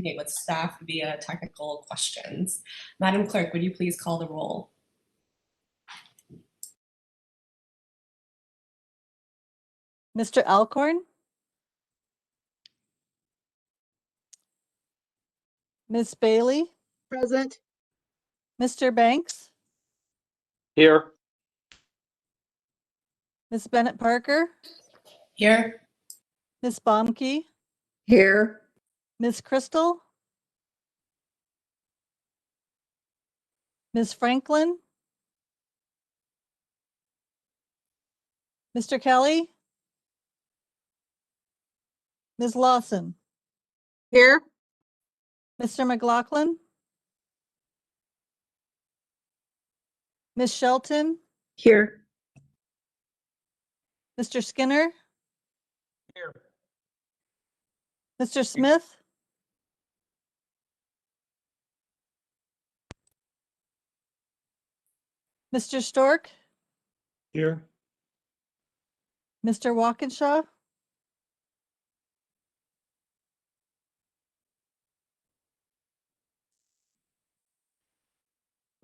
communicate with staff via technical questions. Madam Clerk, would you please call the roll? Mr. Alcorn? Ms. Bailey? Present. Mr. Banks? Here. Ms. Bennett Parker? Here. Ms. Baumke? Here. Ms. Crystal? Ms. Franklin? Mr. Kelly? Ms. Lawson? Here. Mr. McLaughlin? Ms. Shelton? Here. Mr. Skinner? Here. Mr. Smith? Mr. Stork? Here. Mr. Walkinshaw?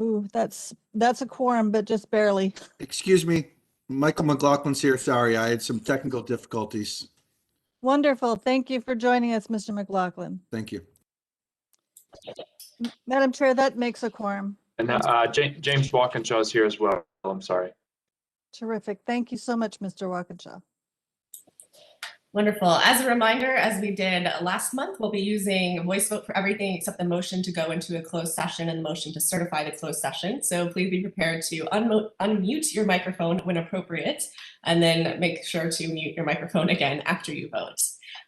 Ooh, that's a quorum, but just barely. Excuse me, Michael McLaughlin's here. Sorry, I had some technical difficulties. Wonderful. Thank you for joining us, Mr. McLaughlin. Thank you. Madam Chair, that makes a quorum. And James Walkinshaw is here as well. I'm sorry. Terrific. Thank you so much, Mr. Walkinshaw. Wonderful. As a reminder, as we did last month, we'll be using voice vote for everything except the motion to go into a closed session and the motion to certify the closed session. So please be prepared to unmute your microphone when appropriate, and then make sure to mute your microphone again after you vote.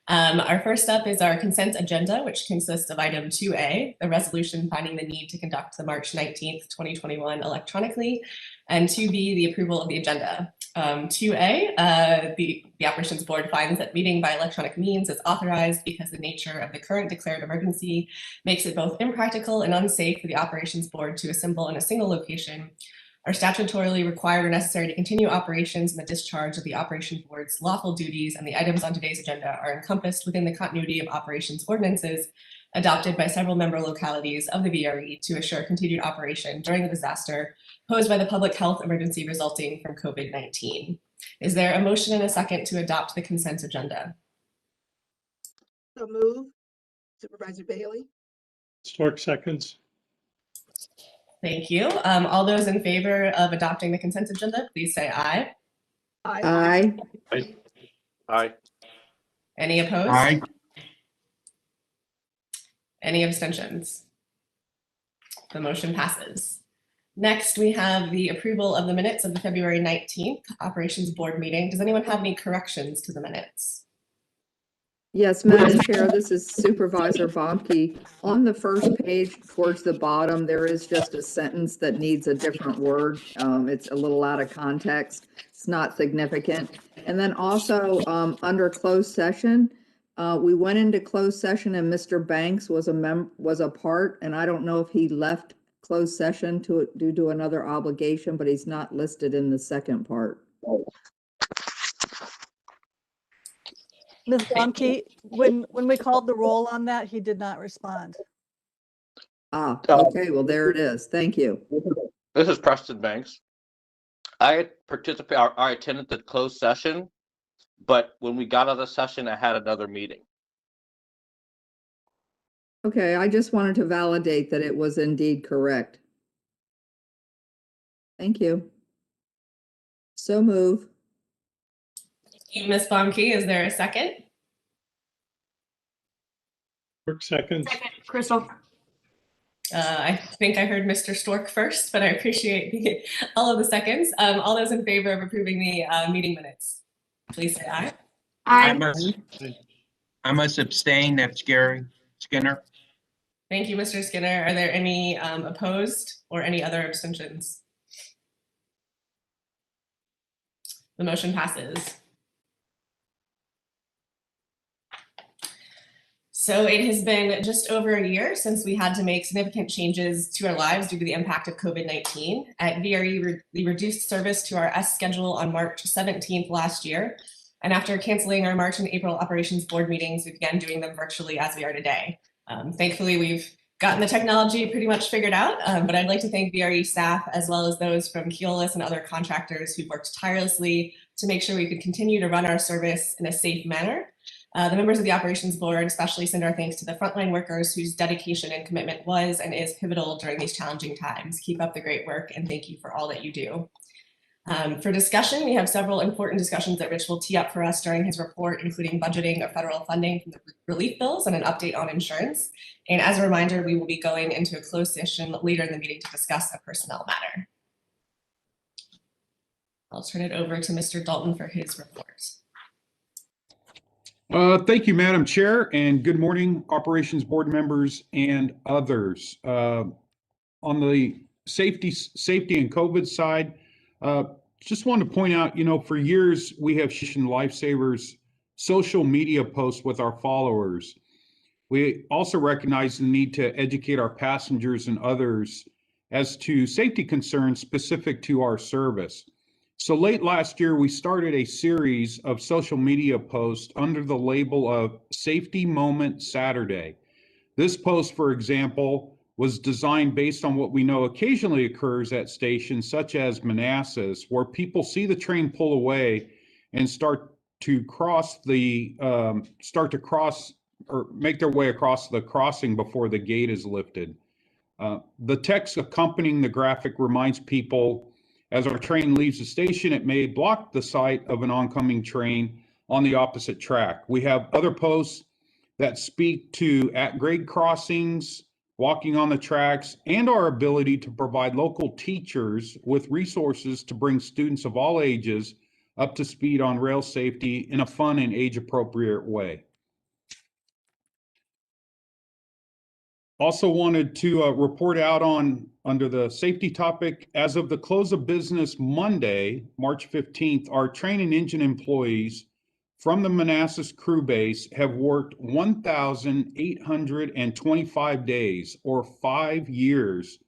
Our first up is our consent agenda, which consists of item 2A, the resolution finding the need to conduct the March 19th, 2021 electronically, and 2B, the approval of the agenda. 2A, the Operations Board finds that meeting by electronic means is authorized because the nature of the current declared emergency makes it both impractical and unsafe for the Operations Board to assemble in a single location, are statutorily required or necessary to continue operations in the discharge of the Operations Board's lawful duties, and the items on today's agenda are encompassed within the continuity of operations ordinances adopted by several member localities of the VRE to assure continued operation during the disaster posed by the public health emergency resulting from COVID-19. Is there a motion and a second to adopt the consent agenda? So move. Supervisor Bailey. Stork seconds. Thank you. All those in favor of adopting the consent agenda, please say aye. Aye. Aye. Aye. Any opposed? Aye. Any abstentions? The motion passes. Next, we have the approval of the minutes of the February 19th Operations Board meeting. Does anyone have any corrections to the minutes? Yes, Madam Chair, this is Supervisor Baumke. On the first page towards the bottom, there is just a sentence that needs a different word. It's a little out of context. It's not significant. And then also under closed session, we went into closed session and Mr. Banks was a part, and I don't know if he left closed session due to another obligation, but he's not listed in the second part. Ms. Baumke, when we called the roll on that, he did not respond. Ah, okay, well, there it is. Thank you. This is Preston Banks. I attended the closed session, but when we got out of the session, I had another meeting. Okay, I just wanted to validate that it was indeed correct. Thank you. So move. Ms. Baumke, is there a second? Stork seconds. Crystal. I think I heard Mr. Stork first, but I appreciate all of the seconds. All those in favor of approving the meeting minutes, please say aye. I must abstain. That's Gary Skinner. Thank you, Mr. Skinner. Are there any opposed or any other abstentions? The motion passes. So it has been just over a year since we had to make significant changes to our lives due to the impact of COVID-19. At VRE, we reduced service to our S schedule on March 17th last year. And after canceling our March and April operations board meetings, we began doing them virtually as we are today. Thankfully, we've gotten the technology pretty much figured out, but I'd like to thank VRE staff as well as those from Keolis and other contractors who've worked tirelessly to make sure we could continue to run our service in a safe manner. The members of the operations board especially send our thanks to the frontline workers whose dedication and commitment was and is pivotal during these challenging times. Keep up the great work and thank you for all that you do. For discussion, we have several important discussions that Rich will tee up for us during his report, including budgeting of federal funding from the relief bills and an update on insurance. And as a reminder, we will be going into a closed session later in the meeting to discuss a personnel matter. I'll turn it over to Mr. Dalton for his report. Thank you, Madam Chair, and good morning, Operations Board members and others. On the safety and COVID side, just wanted to point out, for years we have Lifesavers social media posts with our followers. We also recognize the need to educate our passengers and others as to safety concerns specific to our service. So late last year, we started a series of social media posts under the label of Safety Moment Saturday. This post, for example, was designed based on what we know occasionally occurs at stations such as Manassas, where people see the train pull away and start to make their way across the crossing before the gate is lifted. The text accompanying the graphic reminds people as our train leaves the station, it may block the sight of an oncoming train on the opposite track. We have other posts that speak to at-grade crossings, walking on the tracks, and our ability to provide local teachers with resources to bring students of all ages up to speed on rail safety in a fun and age-appropriate way. Also wanted to report out under the safety topic, as of the close of business Monday, March 15th, our train and engine employees from the Manassas crew base have worked 1,825 days, or 5 years,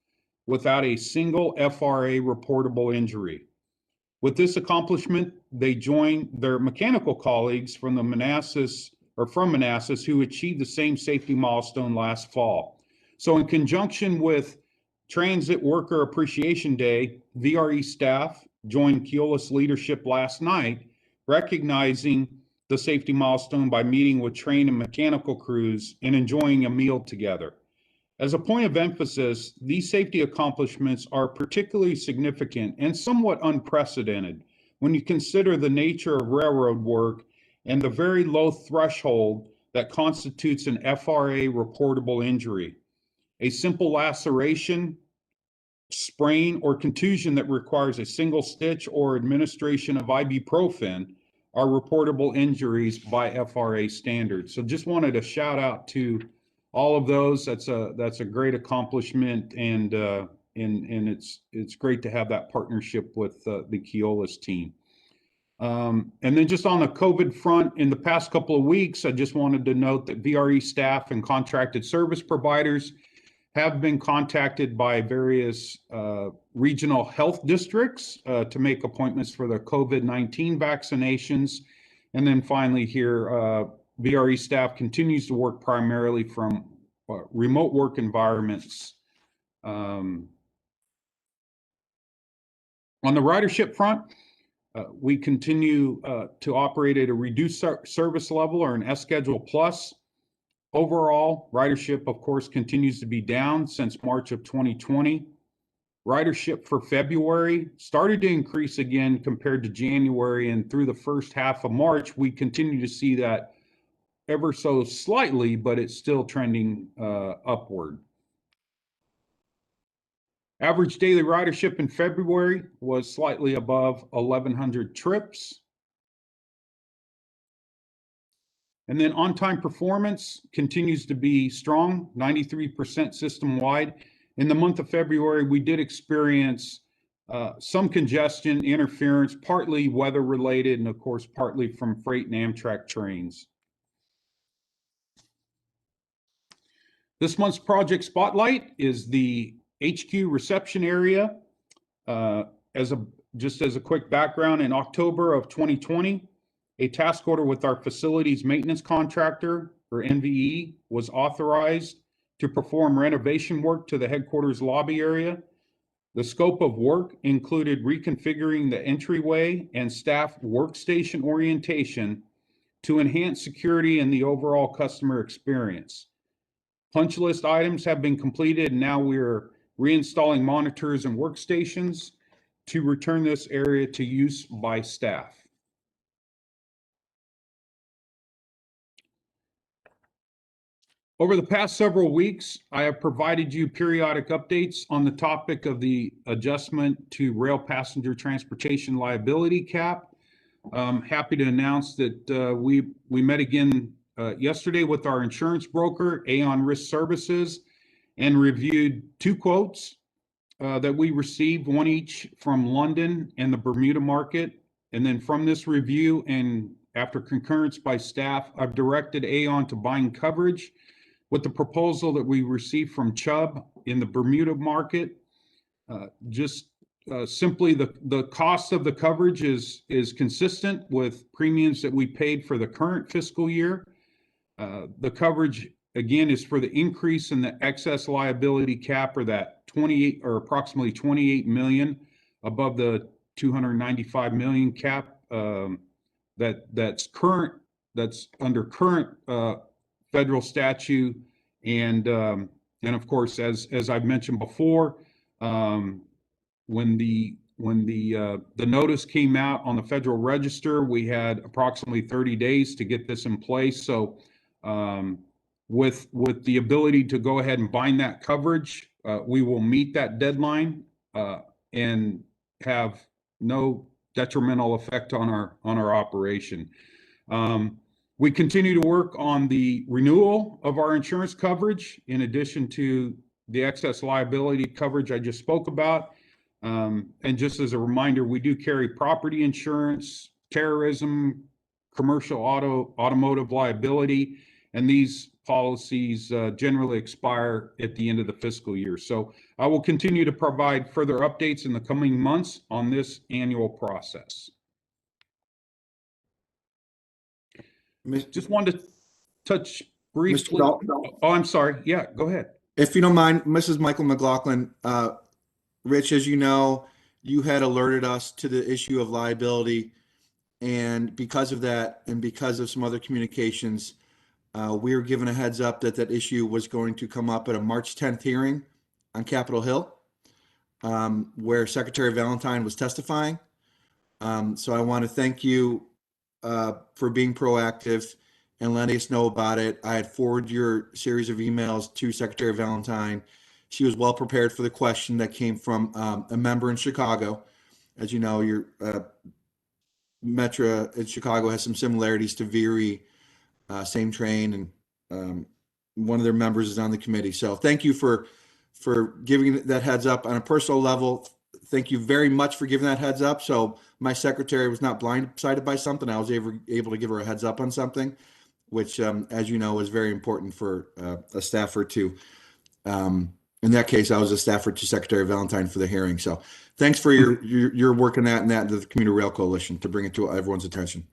without a single FRA reportable injury. With this accomplishment, they join their mechanical colleagues from Manassas who achieved the same safety milestone last fall. So in conjunction with Transit Worker Appreciation Day, VRE staff joined Keolis leadership last night, recognizing the safety milestone by meeting with train and mechanical crews and enjoying a meal together. As a point of emphasis, these safety accomplishments are particularly significant and somewhat unprecedented when you consider the nature of railroad work and the very low threshold that constitutes an FRA reportable injury. A simple laceration, sprain, or contusion that requires a single stitch or administration of ibuprofen are reportable injuries by FRA standards. So just wanted to shout out to all of those. That's a great accomplishment, and it's great to have that partnership with the Keolis team. And then just on the COVID front, in the past couple of weeks, I just wanted to note that VRE staff and contracted service providers have been contacted by various regional health districts to make appointments for the COVID-19 vaccinations. And then finally here, VRE staff continues to work primarily from remote work environments. On the ridership front, we continue to operate at a reduced service level, or an S-Schedule Plus. Overall, ridership, of course, continues to be down since March of 2020. Ridership for February started to increase again compared to January, and through the first half of March, we continue to see that ever so slightly, but it's still trending upward. Average daily ridership in February was slightly above 1,100 trips. And then on-time performance continues to be strong, 93% system-wide. In the month of February, we did experience some congestion, interference, partly weather-related, and of course, partly from freight and Amtrak trains. This month's project spotlight is the HQ reception area. Just as a quick background, in October of 2020, a task order with our facilities maintenance contractor or NVE, was authorized to perform renovation work to the headquarters lobby area. The scope of work included reconfiguring the entryway and staff workstation orientation to enhance security and the overall customer experience. Punch list items have been completed, and now we're reinstalling monitors and workstations to return this area to use by staff. Over the past several weeks, I have provided you periodic updates on the topic of the adjustment to rail passenger transportation liability cap. Happy to announce that we met again yesterday with our insurance broker, Aon Risk Services, and reviewed 2 quotes that we received, one each from London and the Bermuda market. And then from this review and after concurrence by staff, I've directed Aon to bind coverage with the proposal that we received from Chubb in the Bermuda market. Simply the cost of the coverage is consistent with premiums that we paid for the current fiscal year. The coverage, again, is for the increase in the excess liability cap, or that 28 or approximately 28 million above the 295 million cap that's under current federal statute. And of course, as I've mentioned before, when the notice came out on the Federal Register, we had approximately 30 days to get this in place. So with the ability to go ahead and bind that coverage, we will meet that deadline and have no detrimental effect on our operation. We continue to work on the renewal of our insurance coverage, in addition to the excess liability coverage I just spoke about. And just as a reminder, we do carry property insurance, terrorism, commercial automotive liability, and these policies generally expire at the end of the fiscal year. So I will continue to provide further updates in the coming months on this annual process. Just wanted to touch briefly. Oh, I'm sorry. Yeah, go ahead. If you don't mind, Mrs. Michael McLaughlin, Rich, as you know, you had alerted us to the issue of liability. And because of that, and because of some other communications, we were given a heads up that that issue was going to come up at a March 10th hearing on Capitol Hill, where Secretary Valentine was testifying. So I want to thank you for being proactive and letting us know about it. I had forwarded your series of emails to Secretary Valentine. She was well prepared for the question that came from a member in Chicago. As you know, your Metro in Chicago has some similarities to VRE, same train, and one of their members is on the committee. So thank you for giving that heads up. On a personal level, thank you very much for giving that heads up. So my secretary was not blindsided by something. I was able to give her a heads up on something, which, as you know, is very important for a staffer to. In that case, I was a staffer to Secretary Valentine for the hearing. So thanks for your work on that and that, the Commuter Rail Coalition, to bring it to everyone's attention.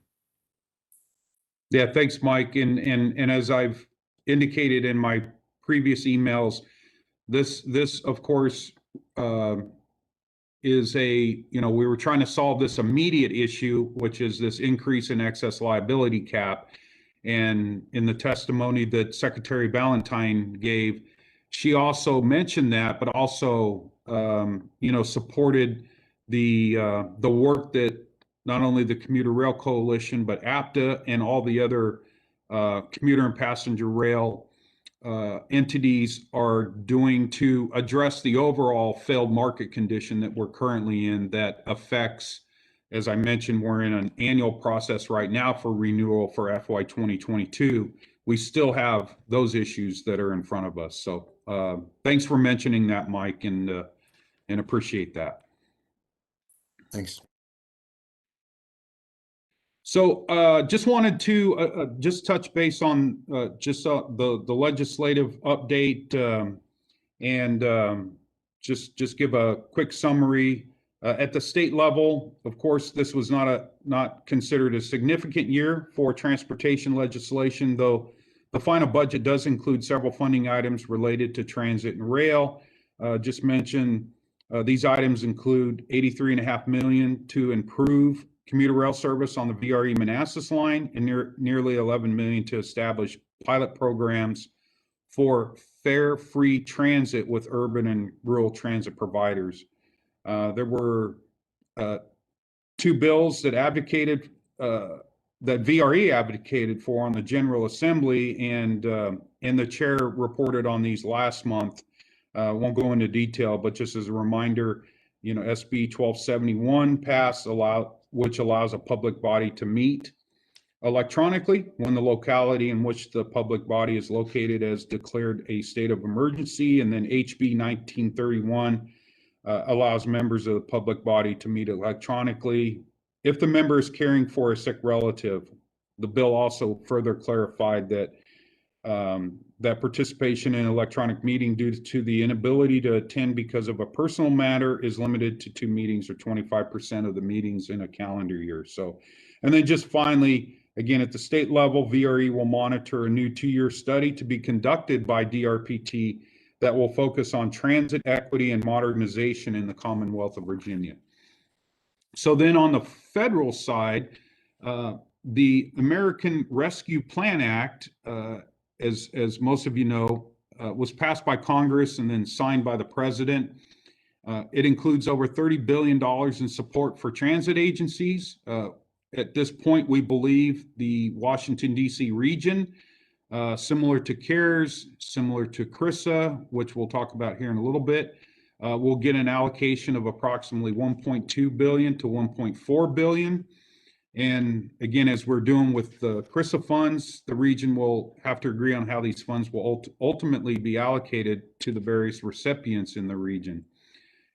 Yeah, thanks, Mike. And as I've indicated in my previous emails, this of course is we were trying to solve this immediate issue, which is this increase in excess liability cap. And in the testimony that Secretary Valentine gave, she also mentioned that, but also supported the work that not only the Commuter Rail Coalition, but APTA and all the other commuter and passenger rail entities are doing to address the overall failed market condition that we're currently in, that affects, as I mentioned, we're in an annual process right now for renewal for FY 2022. We still have those issues that are in front of us. So thanks for mentioning that, Mike, and appreciate that. Thanks. So just wanted to just touch base on the legislative update and just give a quick summary. At the state level, of course, this was not considered a significant year for transportation legislation, though The final budget does include several funding items related to transit and rail. Just mention these items include $83.5 million to improve commuter rail service on the VRE Manassas line and nearly $11 million to establish pilot programs for fare-free transit with urban and rural transit providers. There were two bills that that VRE advocated for on the General Assembly, and the chair reported on these last month. Won't go into detail, but just as a reminder, SB 1271 passed, which allows a public body to meet electronically when the locality in which the public body is located has declared a state of emergency. And then HB 1931 allows members of the public body to meet electronically if the member is caring for a sick relative. The bill also further clarified that that participation in electronic meeting due to the inability to attend because of a personal matter is limited to 2 meetings or 25% of the meetings in a calendar year. So, and then just finally, again, at the state level, VRE will monitor a new 2-year study to be conducted by DRPT that will focus on transit equity and modernization in the Commonwealth of Virginia. So then on the federal side, the American Rescue Plan Act, as most of you know, was passed by Congress and then signed by the president. It includes over $30 billion in support for transit agencies. At this point, we believe the Washington, D.C. region, similar to CARES, similar to CRISA, which we'll talk about here in a little bit, will get an allocation of approximately $1.2 billion to $1.4 billion. And again, as we're doing with the CRISA funds, the region will have to agree on how these funds will ultimately be allocated to the various recipients in the region.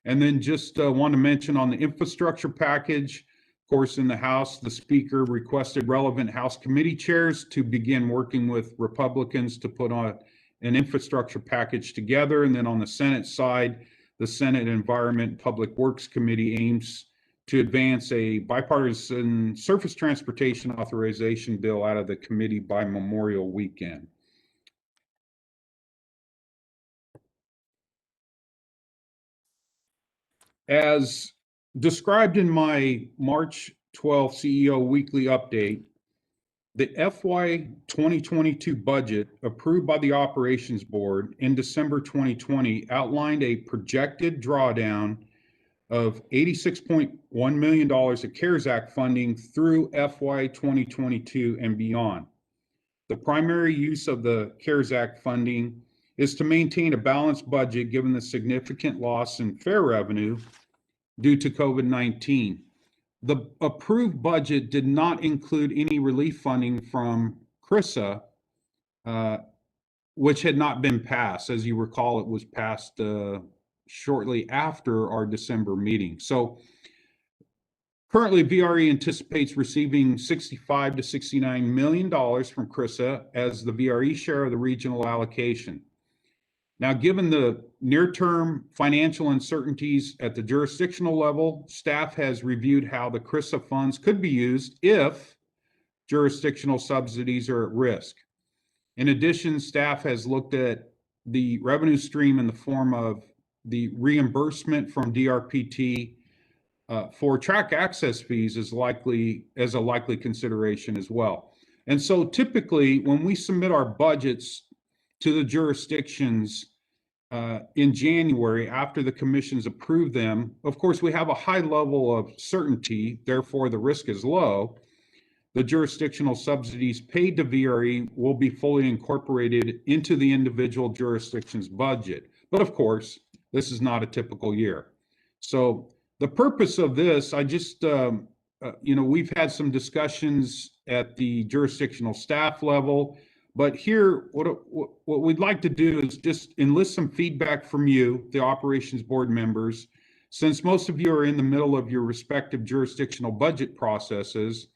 And then just want to mention on the infrastructure package, of course, in the House, the Speaker requested relevant House committee chairs to begin working with Republicans to put on an infrastructure package together. And then on the Senate side, the Senate Environment and Public Works Committee aims to advance a bipartisan surface transportation authorization bill out of the committee by Memorial Weekend. As described in my March 12th CEO Weekly Update, the FY 2022 budget approved by the Operations Board in December 2020 outlined a projected drawdown of $86.1 million of CARES Act funding through FY 2022 and beyond. The primary use of the CARES Act funding is to maintain a balanced budget given the significant loss in fare revenue due to COVID-19. The approved budget did not include any relief funding from CRISA, which had not been passed. As you recall, it was passed shortly after our December meeting. So currently, VRE anticipates receiving $65 to $69 million from CRISA as the VRE share of the regional allocation. Now, given the near-term financial uncertainties at the jurisdictional level, staff has reviewed how the CRISA funds could be used if jurisdictional subsidies are at risk. In addition, staff has looked at the revenue stream in the form of the reimbursement from DRPT for track access fees as a likely consideration as well. And so typically when we submit our budgets to the jurisdictions in January after the commissions approve them, of course, we have a high level of certainty, therefore the risk is low. The jurisdictional subsidies paid to VRE will be fully incorporated into the individual jurisdiction's budget. But of course, this is not a typical year. So the purpose of this, we've had some discussions at the jurisdictional staff level, but here, what we'd like to do is just enlist some feedback from you, the Operations Board members, since most of you are in the middle of your respective jurisdictional budget processes.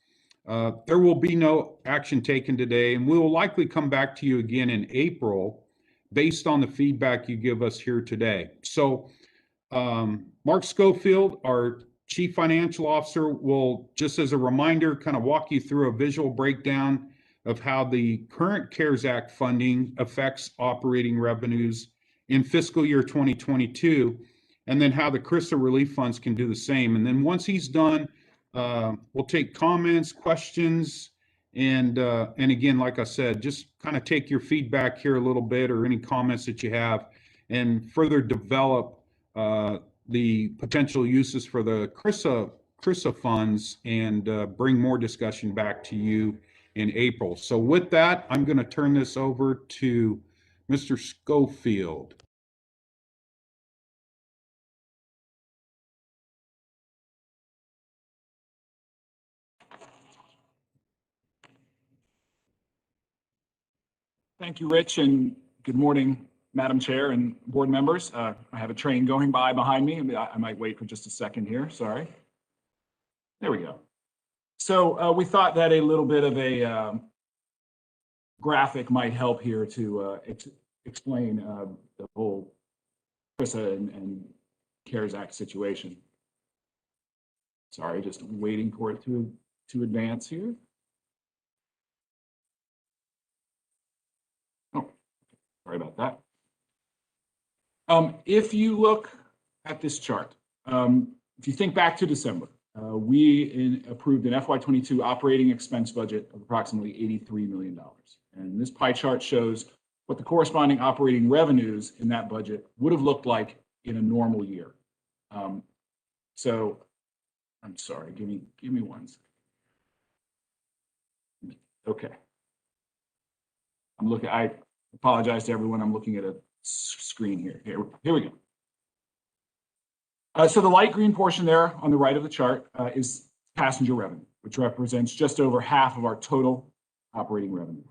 There will be no action taken today, and we will likely come back to you again in April based on the feedback you give us here today. So Mark Schofield, our Chief Financial Officer, will, just as a reminder, kind of walk you through a visual breakdown of how the current CARES Act funding affects operating revenues in fiscal year 2022, and then how the CRISA relief funds can do the same. And then once he's done, we'll take comments, questions, and again, like I said, just kind of take your feedback here a little bit, or any comments that you have, and further develop the potential uses for the CRISA funds, and bring more discussion back to you in April. So with that, I'm going to turn this over to Mr. Schofield. Thank you, Rich, and good morning, Madam Chair and board members. I have a train going by behind me. I might wait for just a second here, sorry. There we go. So we thought that a little bit of a graphic might help here to explain the whole CRISA and CARES Act situation. Sorry, just waiting for it to advance here. Oh, sorry about that. If you look at this chart, if you think back to December, we approved an FY22 operating expense budget of approximately $83 million. And this pie chart shows what the corresponding operating revenues in that budget would have looked like in a normal year. So I'm sorry, give me one second. Okay. I apologize to everyone. I'm looking at a screen here. Here we go. So the light green portion there on the right of the chart is passenger revenue, which represents just over half of our total operating revenue.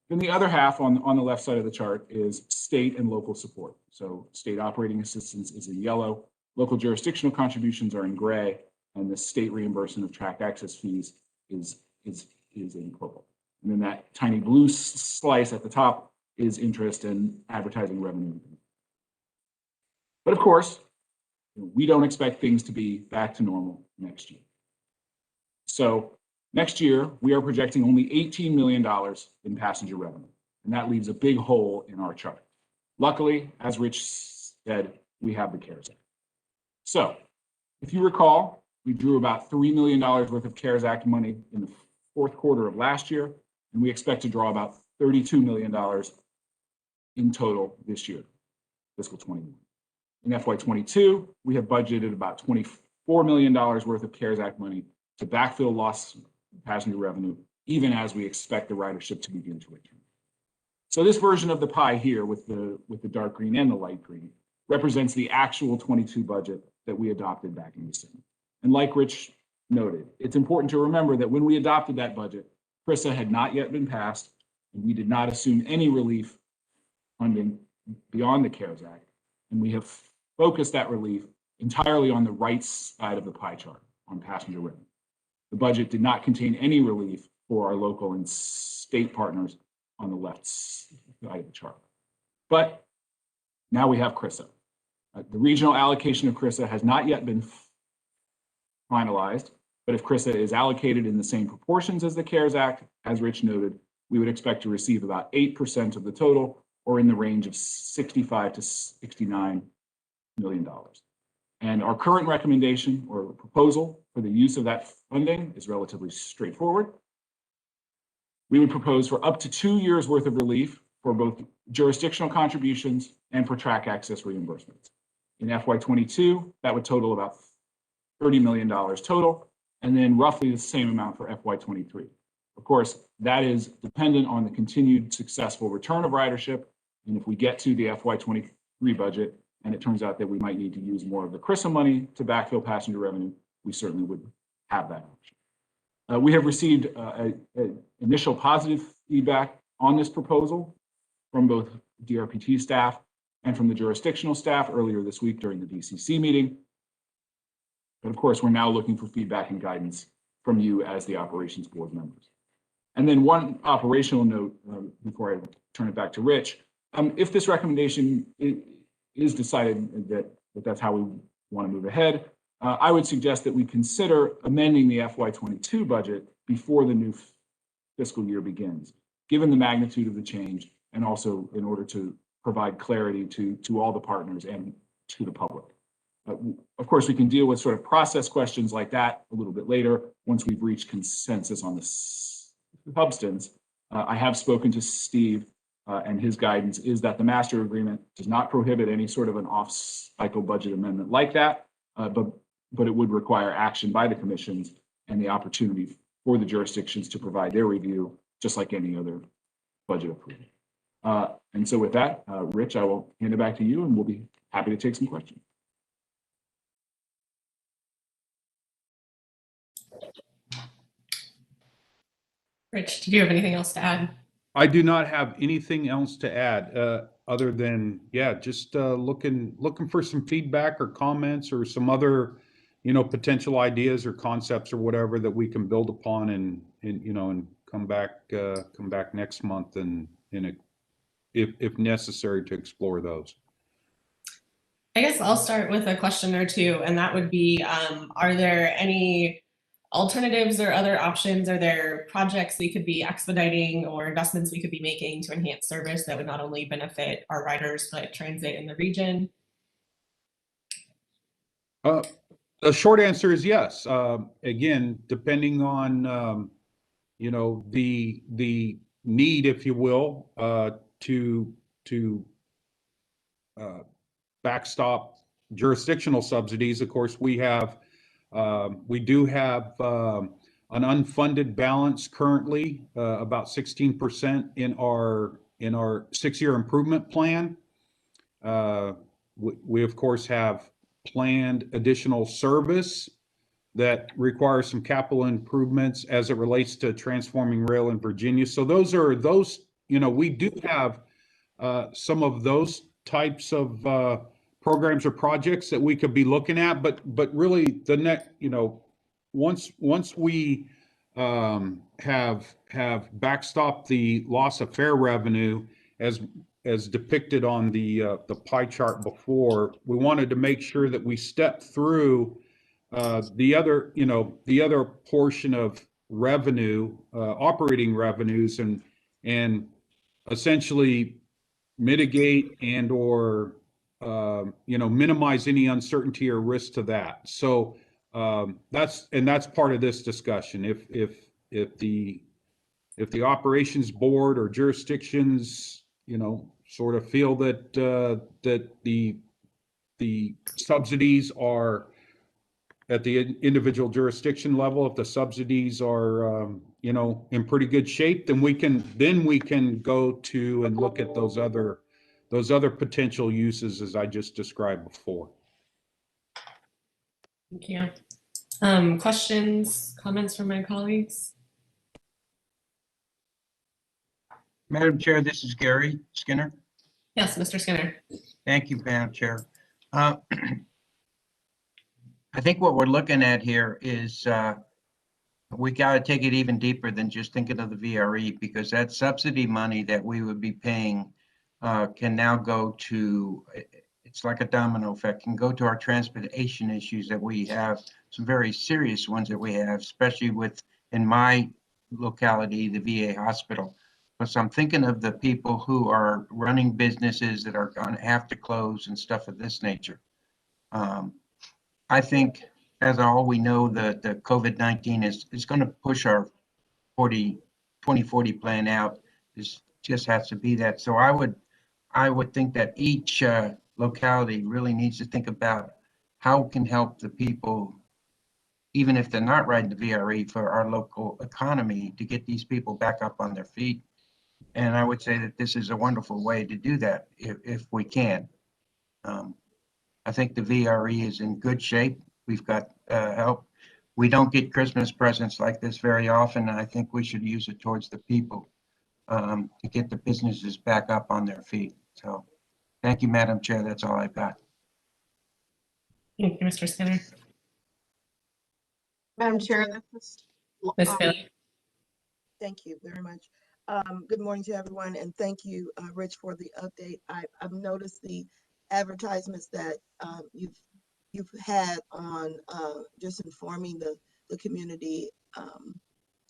Then the other half on the left side of the chart is state and local support. So state operating assistance is in yellow, local jurisdictional contributions are in gray, and the state reimbursement of track access fees is in purple. And then that tiny blue slice at the top is interest and advertising revenue. But of course, we don't expect things to be back to normal next year. So next year, we are projecting only $18 million in passenger revenue, and that leaves a big hole in our chart. Luckily, as Rich said, we have the CARES Act. So if you recall, we drew about $3 million worth of CARES Act money in the fourth quarter of last year, and we expect to draw about $32 million in total this year, fiscal 21. In FY22, we have budgeted about $24 million worth of CARES Act money to backfill lost passenger revenue, even as we expect the ridership to begin to return. So this version of the pie here with the dark green and the light green represents the actual 22 budget that we adopted back in December. And like Rich noted, it's important to remember that when we adopted that budget, CRISA had not yet been passed, and we did not assume any relief funding beyond the CARES Act. And we have focused that relief entirely on the right side of the pie chart on passenger revenue. The budget did not contain any relief for our local and state partners on the left side of the chart. But now we have CRISA. The regional allocation of CRISA has not yet been finalized, but if CRISA is allocated in the same proportions as the CARES Act, as Rich noted, we would expect to receive about 8% of the total, or in the range of $65 to $69 million. And our current recommendation or proposal for the use of that funding is relatively straightforward. We would propose for up to 2 years worth of relief for both jurisdictional contributions and for track access reimbursements. In FY22, that would total about $30 million total, and then roughly the same amount for FY23. Of course, that is dependent on the continued successful return of ridership. And if we get to the FY23 budget, and it turns out that we might need to use more of the CRISA money to backfill passenger revenue, we certainly would have that option. We have received initial positive feedback on this proposal from both DRPT staff and from the jurisdictional staff earlier this week during the DCC meeting. But of course, we're now looking for feedback and guidance from you as the operations board members. And then one operational note before I turn it back to Rich. If this recommendation is decided that that's how we want to move ahead, I would suggest that we consider amending the FY22 budget before the new fiscal year begins, given the magnitude of the change, and also in order to provide clarity to all the partners and to the public. Of course, we can deal with sort of process questions like that a little bit later once we've reached consensus on the substance. I have spoken to Steve, and his guidance is that the master agreement does not prohibit any sort of an off-cycle budget amendment like that, but it would require action by the commissions and the opportunity for the jurisdictions to provide their review, just like any other budget approval. And so with that, Rich, I will hand it back to you, and we'll be happy to take some questions. Rich, did you have anything else to add? I do not have anything else to add, other than, yeah, just looking for some feedback or comments or some other, potential ideas or concepts or whatever that we can build upon and come back next month and if necessary to explore those. I guess I'll start with a question or two, and that would be, are there any alternatives or other options? Are there projects we could be expediting or investments we could be making to enhance service that would not only benefit our riders, but transit in the region? The short answer is yes. Again, depending on, the need, if you will, to backstop jurisdictional subsidies. Of course, we do have an unfunded balance currently, about 16% in our 6-year improvement plan. We of course have planned additional service that requires some capital improvements as it relates to transforming rail in Virginia. So we do have some of those types of programs or projects that we could be looking at, but really the next, once we have backstopped the loss of fare revenue as depicted on the pie chart before, we wanted to make sure that we stepped through the other portion of revenue, operating revenues, and essentially mitigate and or minimize any uncertainty or risk to that. So that's part of this discussion. If the operations board or jurisdictions sort of feel that the subsidies are at the individual jurisdiction level, if the subsidies are in pretty good shape, then we can go to and look at those other potential uses as I just described before. Thank you. Questions, comments from my colleagues? Madam Chair, this is Gary Skinner. Yes, Mr. Skinner. Thank you, Madam Chair. I think what we're looking at here is we got to take it even deeper than just thinking of the VRE, because that subsidy money that we would be paying can now go to, it's like a domino effect, can go to our transportation issues that we have, some very serious ones that we have, especially in my locality, the VA hospital. So I'm thinking of the people who are running businesses that are going to have to close and stuff of this nature. I think, as all we know, the COVID-19 is going to push our 2040 plan out. This just has to be that. So I would think that each locality really needs to think about how it can help the people, even if they're not riding the VRE, for our local economy to get these people back up on their feet. And I would say that this is a wonderful way to do that if we can. I think the VRE is in good shape. We've got help. We don't get Christmas presents like this very often, and I think we should use it towards the people to get the businesses back up on their feet. So thank you, Madam Chair. That's all I've got. Thank you, Mr. Skinner. Madam Chair, this Ms. is, Bailey. thank you very much. Good morning to everyone, and thank you, Rich, for the update. I've noticed the advertisements that you've had on just informing the community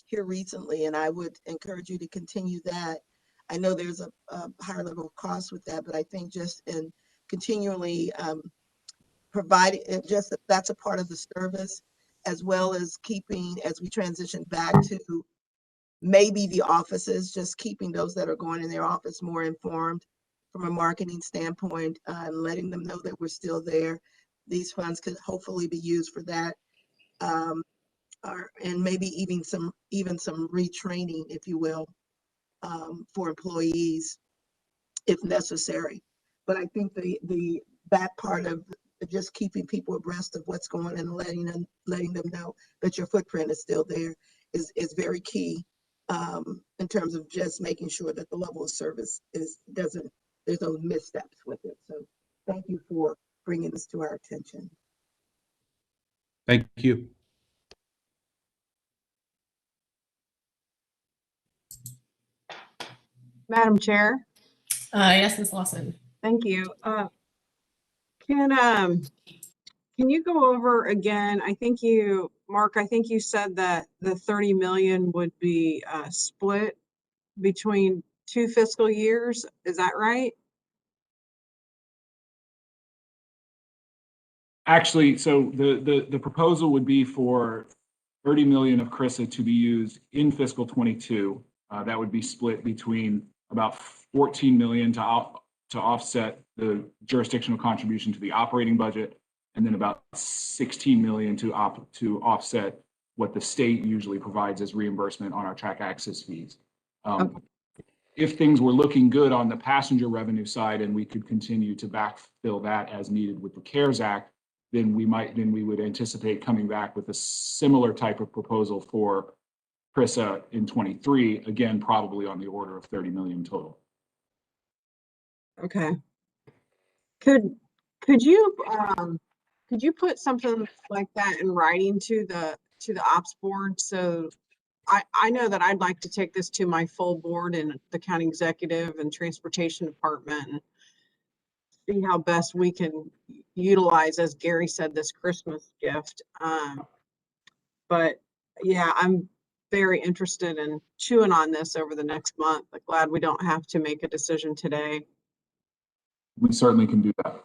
here recently, and I would encourage you to continue that. I know there's a higher level of cost with that, but I think just in continually providing, just that's a part of the service, as well as keeping, as we transition back to maybe the offices, just keeping those that are going in their office more informed from a marketing standpoint, and letting them know that we're still there. These funds could hopefully be used for that. And maybe even some retraining, if you will, for employees if necessary. But I think that part of just keeping people abreast of what's going on and letting them know that your footprint is still there is very key, in terms of just making sure that the level of service there's no missteps with it. So thank you for bringing this to our attention. Thank you. Madam Chair, Yes, Ms. Lawson. thank you. Can you go over again? Mark, I think you said that the 30 million would be split between 2 fiscal years. Is that right? Actually, so the proposal would be for 30 million of CRISA to be used in fiscal 22. That would be split between about 14 million to offset the jurisdictional contribution to the operating budget, and then about 16 million to offset what the state usually provides as reimbursement on our track access fees. If things were looking good on the passenger revenue side and we could continue to backfill that as needed with the CARES Act, then we would anticipate coming back with a similar type of proposal for CRISA in 23, again, probably on the order of 30 million total. Okay. Could you put something like that in writing to the ops board? So I know that I'd like to take this to my full board and the county executive and transportation department and see how best we can utilize, as Gary said, this Christmas gift. But yeah, I'm very interested in chewing on this over the next month. I'm glad we don't have to make a decision today. We certainly can do that.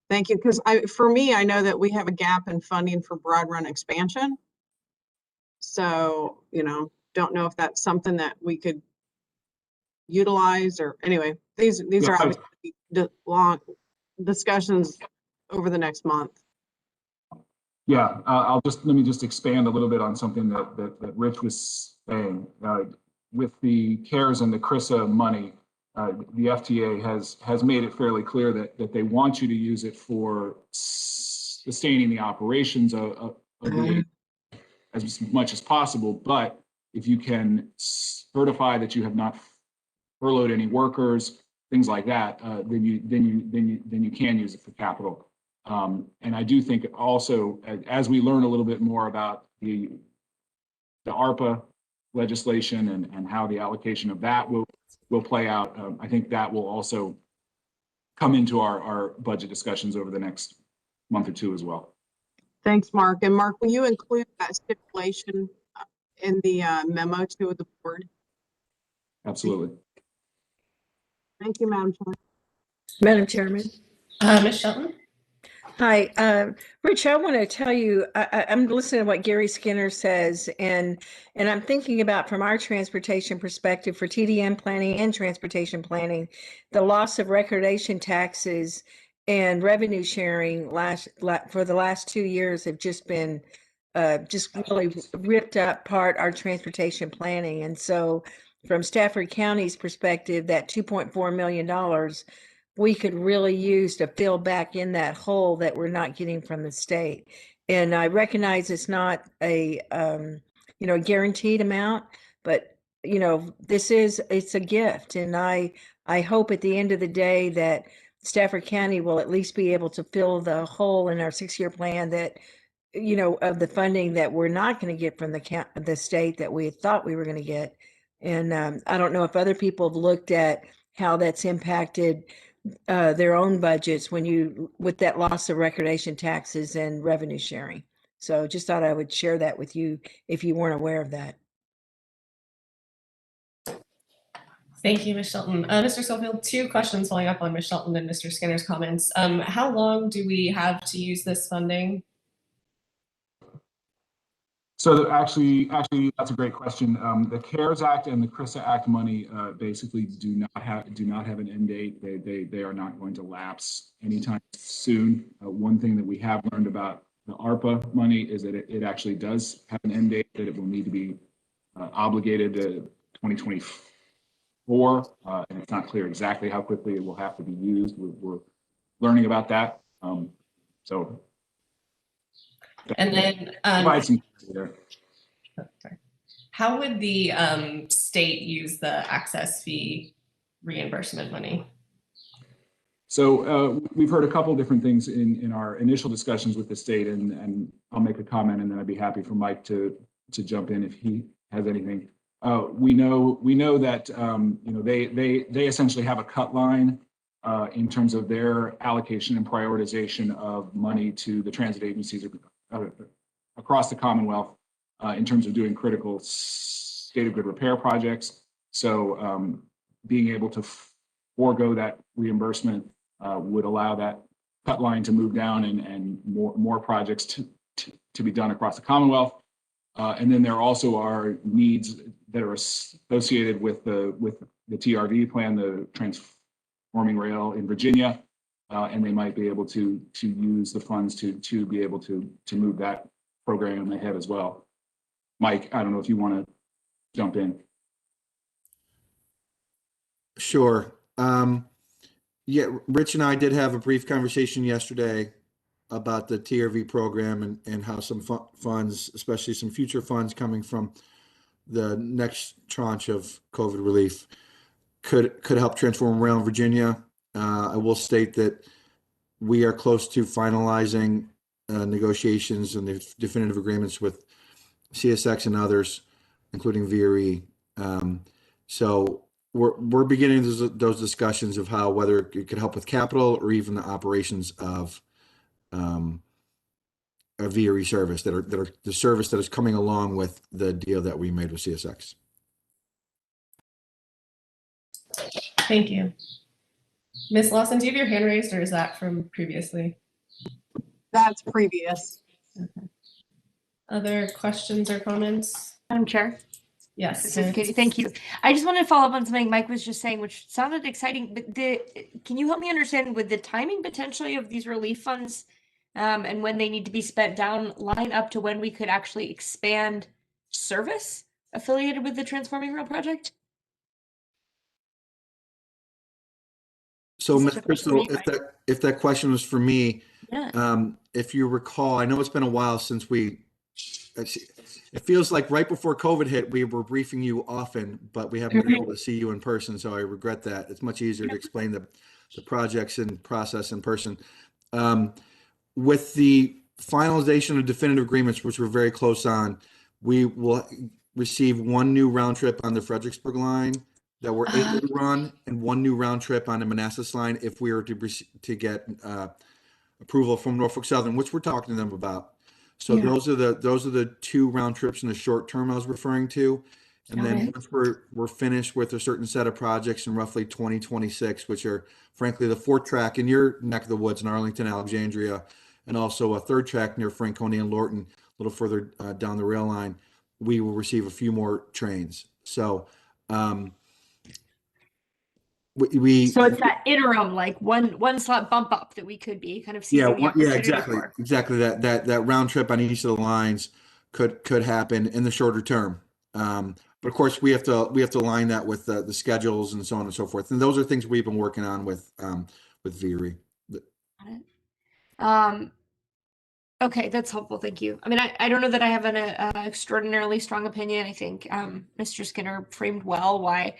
Thank you. Because for me, I know that we have a gap in funding for broad run expansion. So, don't know if that's something that we could utilize, or anyway, these are obviously long discussions over the next month. Yeah, let me just expand a little bit on something that Rich was saying. With the CARES and the CRISA money, the FTA has made it fairly clear that they want you to use it for sustaining the operations of the as much as possible. But if you can certify that you have not furloughed any workers, things like that, then you can use it for capital. And I do think also, as we learn a little bit more about the ARPA legislation and how the allocation of that will play out, I think that will also come into our budget discussions over the next month or two as well. Thanks, Mark. And Mark, will you include that stipulation in the memo to the board? Absolutely. Thank you, Madam Chair. Madam Chairman. Ms. Shelton? Hi, Rich, I want to tell you, I'm listening to what Gary Skinner says, and I'm thinking about, from our transportation perspective for TDM planning and transportation planning, the loss of recordation taxes and revenue sharing for the last 2 years have just been just really ripped apart our transportation planning. And so from Stafford County's perspective, that $2.4 million we could really use to fill back in that hole that we're not getting from the state. And I recognize it's not a guaranteed amount, but it's a gift. And I hope at the end of the day that Stafford County will at least be able to fill the hole in our 6-year plan that, of the funding that we're not going to get from the state that we thought we were going to get. And I don't know if other people have looked at how that's impacted their own budgets with that loss of recordation taxes and revenue sharing. So just thought I would share that with you if you weren't aware of that. Thank you, Ms. Shelton. Mr. Schofield, 2 questions following up on Ms. Shelton and Mr. Skinner's comments. How long do we have to use this funding? So actually, that's a great question. The CARES Act and the CRISA Act money basically do not have an end date. They are not going to lapse anytime soon. One thing that we have learned about the ARPA money is that it actually does have an end date, that it will need to be obligated to 2024, and it's not clear exactly how quickly it will have to be used. We're learning about that. So. And then, provide some there. How would the state use the access fee reimbursement money? So we've heard a couple of different things in our initial discussions with the state, and I'll make a comment, and then I'd be happy for Mike to jump in if he has anything. We know that they essentially have a cut line in terms of their allocation and prioritization of money to the transit agencies across the Commonwealth in terms of doing critical state of good repair projects. So being able to forego that reimbursement would allow that cut line to move down and more projects to be done across the Commonwealth. And then there also are needs that are associated with the TRV plan, the Transforming Rail in Virginia, and they might be able to use the funds to be able to move that program ahead as well. Mike, I don't know if you want to jump in. Sure. Yeah, Rich and I did have a brief conversation yesterday about the TRV program and how some funds, especially some future funds coming from the next tranche of COVID relief, could help transform rail in Virginia. I will state that we are close to finalizing negotiations and the definitive agreements with CSX and others, including VRE. So we're beginning those discussions of how whether it could help with capital or even the operations of a VRE service that are the service that is coming along with the deal that we made with CSX. Thank you. Ms. Lawson, do you have your hand raised, or is that from previously? That's previous. Okay. Other questions or comments? Madam Chair. Yes. This is Katie. Thank you. I just wanted to follow up on something Mike was just saying, which sounded exciting, but can you help me understand with the timing potentially of these relief funds and when they need to be spent down, line up to when we could actually expand service affiliated with the Transforming Rail project? So, Ms. Crystal, if that question was for me, yeah. If you recall, I know it's been a while since it feels like right before COVID hit, we were briefing you often, but we haven't been able to see you in person. So I regret that. It's much easier to explain the projects and process in person. With the finalization of definitive agreements, which we're very close on, we will receive 1 new round trip on the Fredericksburg line that we're able to run, and 1 new round trip on the Manassas line if we were to get approval from Norfolk Southern, which we're talking to them about. So yeah. those are the 2 round trips in the short term I was referring to. And then once we're finished with a certain set of projects in roughly 2026, which are frankly the 4th track in your neck of the woods in Arlington, Alexandria, and also a 3rd track near Franconia and Lorton, a little further down the rail line, we will receive a few more trains. So so it's that interim, like one slot bump up that we could be kind of seizing the opportunity exactly that round trip on each of the lines could happen in the shorter term. But of course we have to align that with the schedules and so on and so forth. And those are things we've been working on with VRE. Okay, that's helpful. Thank you. I mean, I don't know that I have an extraordinarily strong opinion. I think Mr. Skinner framed well why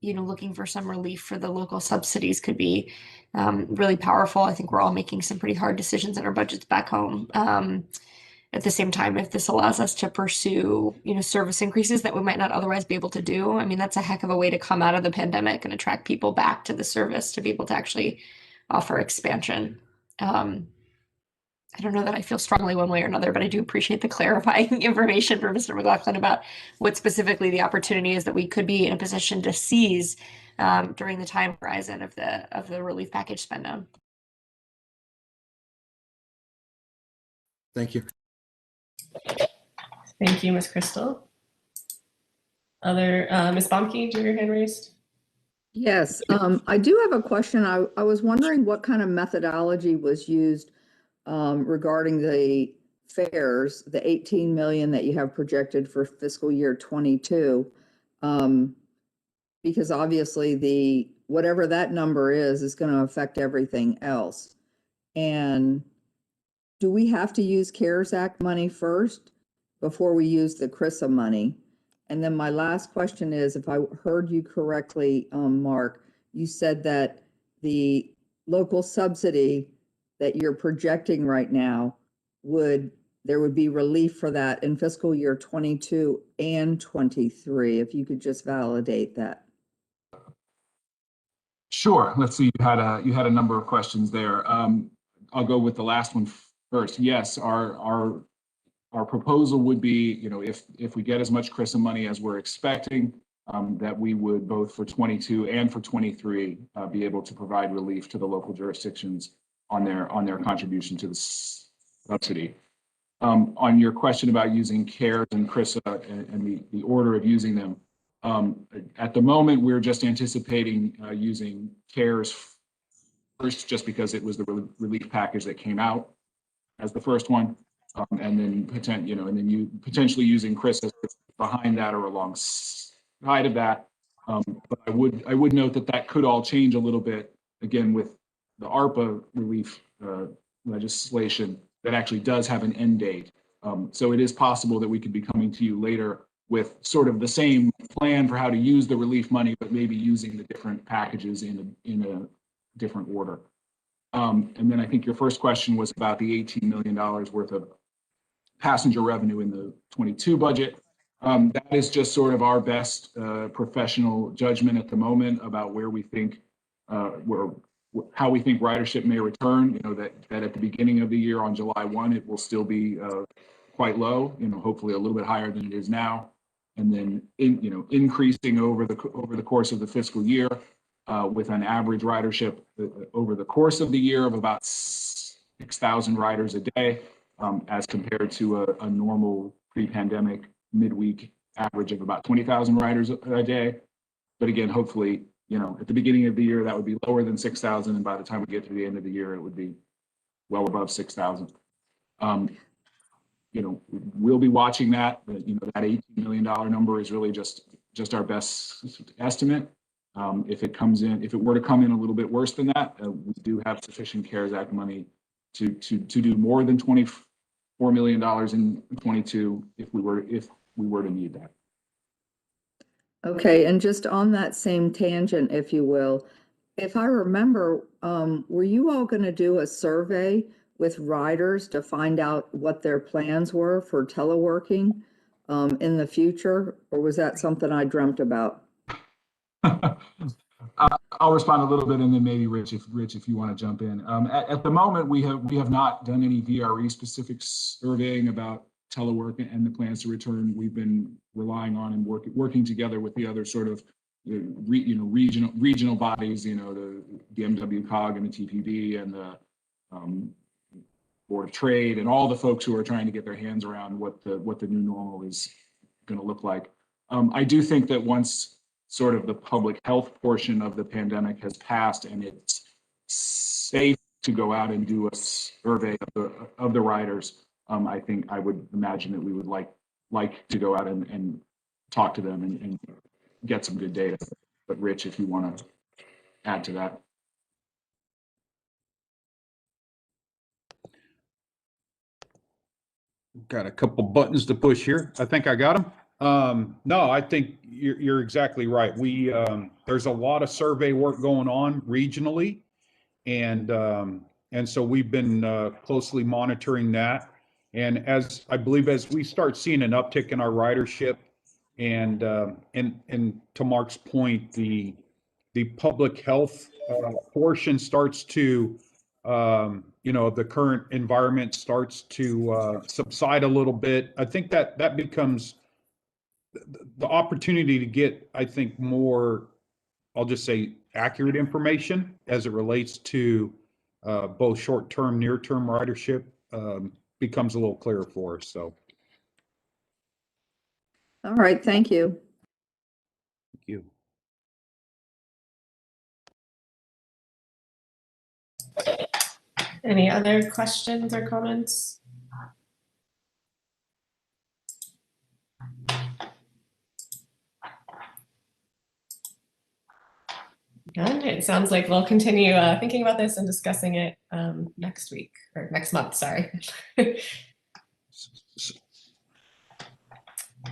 looking for some relief for the local subsidies could be really powerful. I think we're all making some pretty hard decisions in our budgets back home. At the same time, if this allows us to pursue, service increases that we might not otherwise be able to do, I mean, that's a heck of a way to come out of the pandemic and attract people back to the service to be able to actually offer expansion. I don't know that I feel strongly one way or another, but I do appreciate the clarifying information from Mr. McLaughlin about what specifically the opportunity is that we could be in a position to seize during the time horizon of the relief package spend down. Thank you. Thank you, Ms. Crystal. Other, Ms. Bomke, do you have your hand raised? Yes, I do have a question. I was wondering what kind of methodology was used regarding the fares, the 18 million that you have projected for fiscal year 22. Because obviously whatever that number is going to affect everything else. And do we have to use CARES Act money first before we use the CRISA money? And then my last question is, if I heard you correctly, Mark, you said that the local subsidy that you're projecting right now there would be relief for that in fiscal year 22 and 23. If you could just validate that. Sure. Let's see. You had a number of questions there. I'll go with the last one first. Yes, our proposal would be, if we get as much CRISA money as we're expecting, that we would both for 22 and for 23 be able to provide relief to the local jurisdictions on their contribution to the subsidy. On your question about using CARES and CRISA and the order of using them, at the moment, we're just anticipating using CARES first, just because it was the relief package that came out as the first one, and then potentially using CRISA behind that or alongside of that. But I would note that could all change a little bit again with the ARPA relief legislation that actually does have an end date. So it is possible that we could be coming to you later with sort of the same plan for how to use the relief money, but maybe using the different packages in a different order. And then I think your first question was about the $18 million worth of passenger revenue in the 22 budget. That is just sort of our best professional judgment at the moment about where we think how we think ridership may return. That at the beginning of the year on July 1, it will still be quite low. Hopefully a little bit higher than it is now, and then increasing over the course of the fiscal year with an average ridership over the course of the year of about 6,000 riders a day, as compared to a normal pre-pandemic midweek average of about 20,000 riders a day. But again, hopefully, at the beginning of the year, that would be lower than 6,000. And by the time we get to the end of the year, it would be well above 6,000. We'll be watching that. But, that $18 million number is really just our best estimate. If it were to come in a little bit worse than that, we do have sufficient CARES Act money to do more than $24 million in 22 if we were to need that. Okay, and just on that same tangent, if you will, if I remember, were you all going to do a survey with riders to find out what their plans were for teleworking in the future, or was that something I dreamt about? I'll respond a little bit, and then maybe Rich, if you want to jump in. At the moment, we have not done any VRE specific surveying about telework and the plans to return. We've been relying on and working together with the other sort of regional bodies, the MWCOG and the TPD and the Board of Trade and all the folks who are trying to get their hands around what the new normal is going to look like. I do think that once sort of the public health portion of the pandemic has passed and it's safe to go out and do a survey of the riders, I would imagine that we would like to go out and talk to them and get some good data. But Rich, if you want to add to that. Got a couple buttons to push here. I think I got them. No, I think you're exactly right. There's a lot of survey work going on regionally, and so we've been closely monitoring that. And as we start seeing an uptick in our ridership, and to Mark's point, the public health portion starts to the current environment starts to subside a little bit, I think that becomes the opportunity to get, I think, more, I'll just say, accurate information as it relates to both short-term, near-term ridership becomes a little clearer for us. So, All right, thank you. thank you. Any other questions or comments? Good. It sounds like we'll continue thinking about this and discussing it next week or next month, sorry.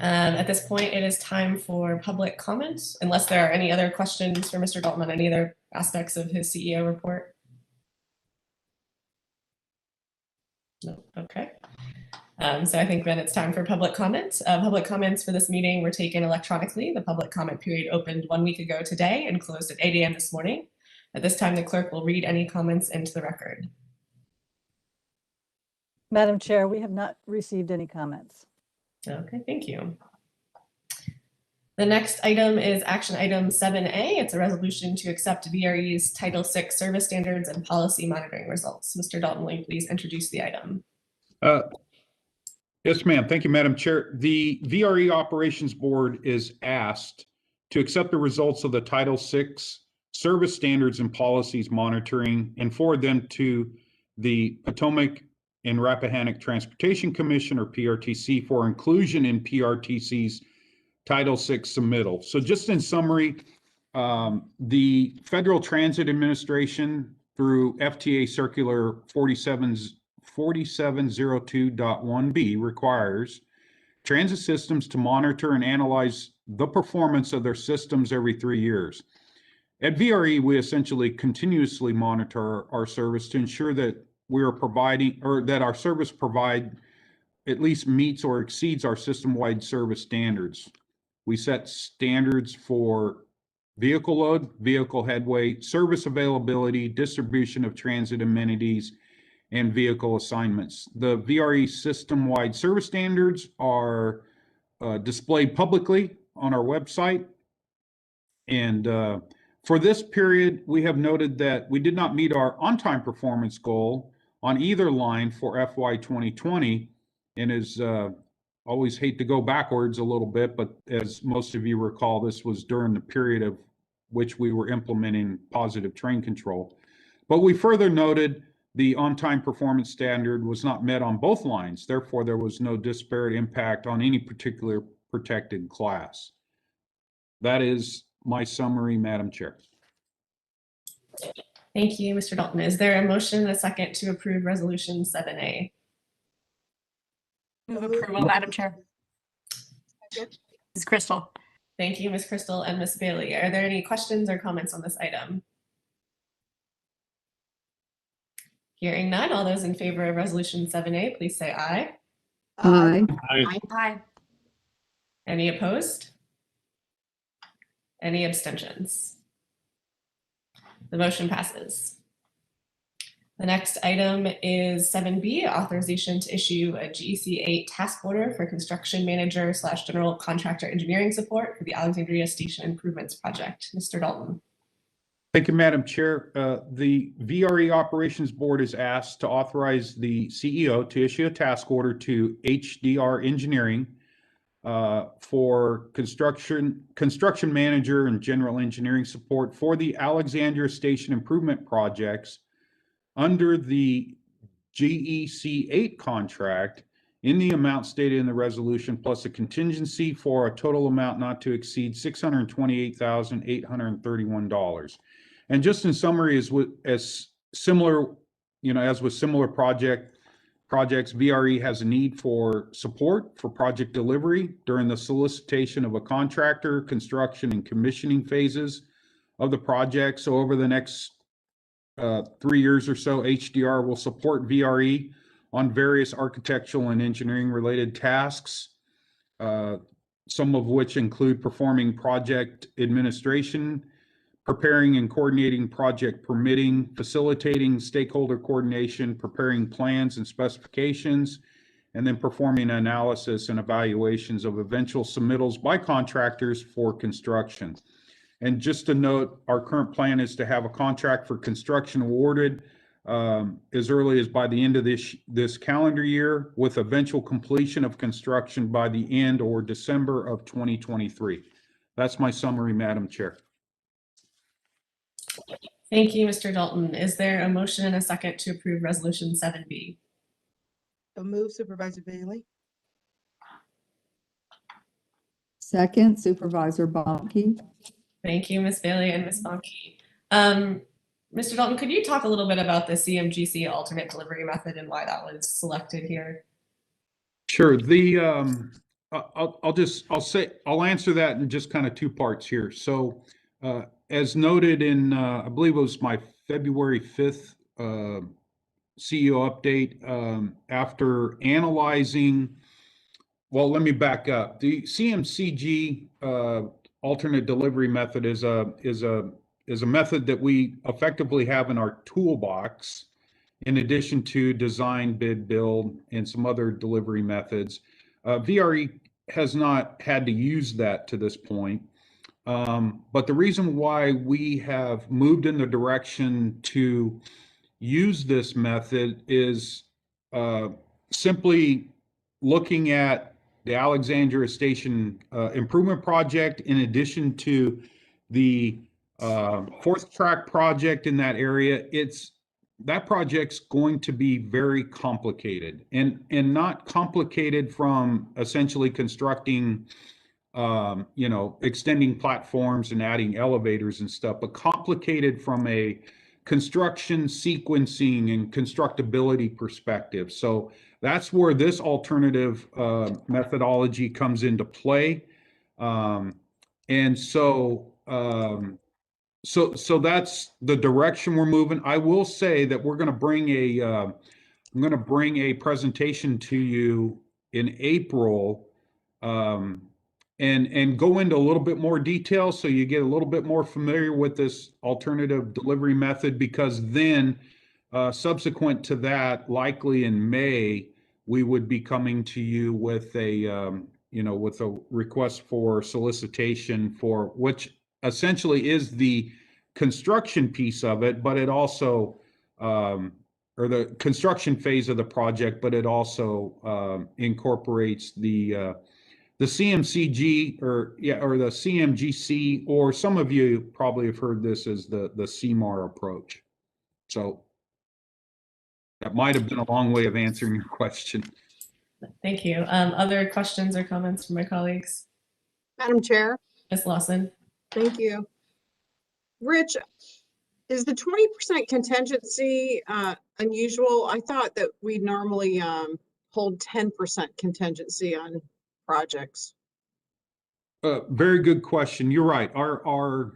At this point, it is time for public comment, unless there are any other questions for Mr. Dalton on any other aspects of his CEO report. No, okay. So I think then it's time for public comments. Public comments for this meeting were taken electronically. The public comment period opened 1 week ago today and closed at 8 a.m. this morning. At this time, the clerk will read any comments into the record. Madam Chair, we have not received any comments. Okay, thank you. The next item is action item 7A. It's a resolution to accept VRE's Title VI service standards and policy monitoring results. Mr. Dalton, will you please introduce the item? Yes, ma'am. Thank you, Madam Chair. The VRE Operations Board is asked to accept the results of the Title VI service standards and policies monitoring and forward them to the Potomac and Rappahannock Transportation Commission, or PRTC, for inclusion in PRTC's Title VI submittal. So just in summary, the Federal Transit Administration through FTA Circular 4702.1b requires transit systems to monitor and analyze the performance of their systems every 3 years. At VRE, we essentially continuously monitor our service to ensure that we are providing, or that our service provide at least meets or exceeds our system-wide service standards. We set standards for vehicle load, vehicle headway, service availability, distribution of transit amenities, and vehicle assignments. The VRE system-wide service standards are displayed publicly on our website. And for this period, we have noted that we did not meet our on-time performance goal on either line for FY 2020, and as always hate to go backwards a little bit, but as most of you recall, this was during the period of which we were implementing positive train control. But we further noted the on-time performance standard was not met on both lines. Therefore, there was no disparate impact on any particular protected class. That is my summary, Madam Chair. Thank you, Mr. Dalton. Is there a motion and a second to approve Resolution 7A? Move approval, Madam Chair. Ms. Crystal. Thank you, Ms. Crystal and Ms. Bailey. Are there any questions or comments on this item? Hearing none, all those in favor of Resolution 7A, please say aye. Aye. Aye. Any opposed? Any abstentions? The motion passes. The next item is 7B, authorization to issue a GEC 8 task order for construction manager / general contractor engineering support for the Alexandria Station Improvements Project. Mr. Dalton. Thank you, Madam Chair. The VRE Operations Board is asked to authorize the CEO to issue a task order to HDR Engineering for construction manager and general engineering support for the Alexandria Station Improvement Projects under the GEC 8 contract in the amount stated in the resolution, plus a contingency for a total amount not to exceed $628,831. And just in summary, as similar, as with similar projects, VRE has a need for support for project delivery during the solicitation of a contractor, construction, and commissioning phases of the project. So over the next 3 years or so, HDR will support VRE on various architectural and engineering related tasks, some of which include performing project administration, preparing and coordinating project permitting, facilitating stakeholder coordination, preparing plans and specifications, and then performing analysis and evaluations of eventual submittals by contractors for construction. And just to note, our current plan is to have a contract for construction awarded as early as by the end of this calendar year, with eventual completion of construction by the end or December of 2023. That's my summary, Madam Chair. Thank you, Mr. Dalton. Is there a motion and a second to approve Resolution 7B? So move, Supervisor Bailey. Second, Supervisor Bonke. Thank you, Ms. Bailey and Ms. Bonke. Mr. Dalton, could you talk a little bit about the CMGC alternate delivery method and why that was selected here? Sure. I'll answer that in just kind of two parts here. So, as noted in, I believe it was my February 5th CEO update, after analyzing, well, let me back up. The CMCG alternate delivery method is a method that we effectively have in our toolbox, in addition to design, bid, build, and some other delivery methods. VRE has not had to use that to this point. But the reason why we have moved in the direction to use this method is simply looking at the Alexandria Station Improvement Project, in addition to the fourth track project in that area. That project's going to be very complicated, and not complicated from essentially constructing, extending platforms and adding elevators and stuff, but complicated from a construction sequencing and constructability perspective. So that's where this alternative methodology comes into play. And so that's the direction we're moving. I will say that we're going to bring I'm going to bring a presentation to you in April, and go into a little bit more detail, so you get a little bit more familiar with this alternative delivery method, because then subsequent to that, likely in May, we would be coming to you with a request for solicitation, for which essentially is the construction piece of it, but it also, or the construction phase of the project, but it also incorporates the CMCG or the CMGC, or some of you probably have heard this as the CMAR approach. So that might have been a long way of answering your question. Thank you. Other questions or comments from my colleagues? Madam Chair, Ms. Lawson? thank you. Rich, is the 20% contingency unusual? I thought that we normally hold 10% contingency on projects. Very good question. You're right. Our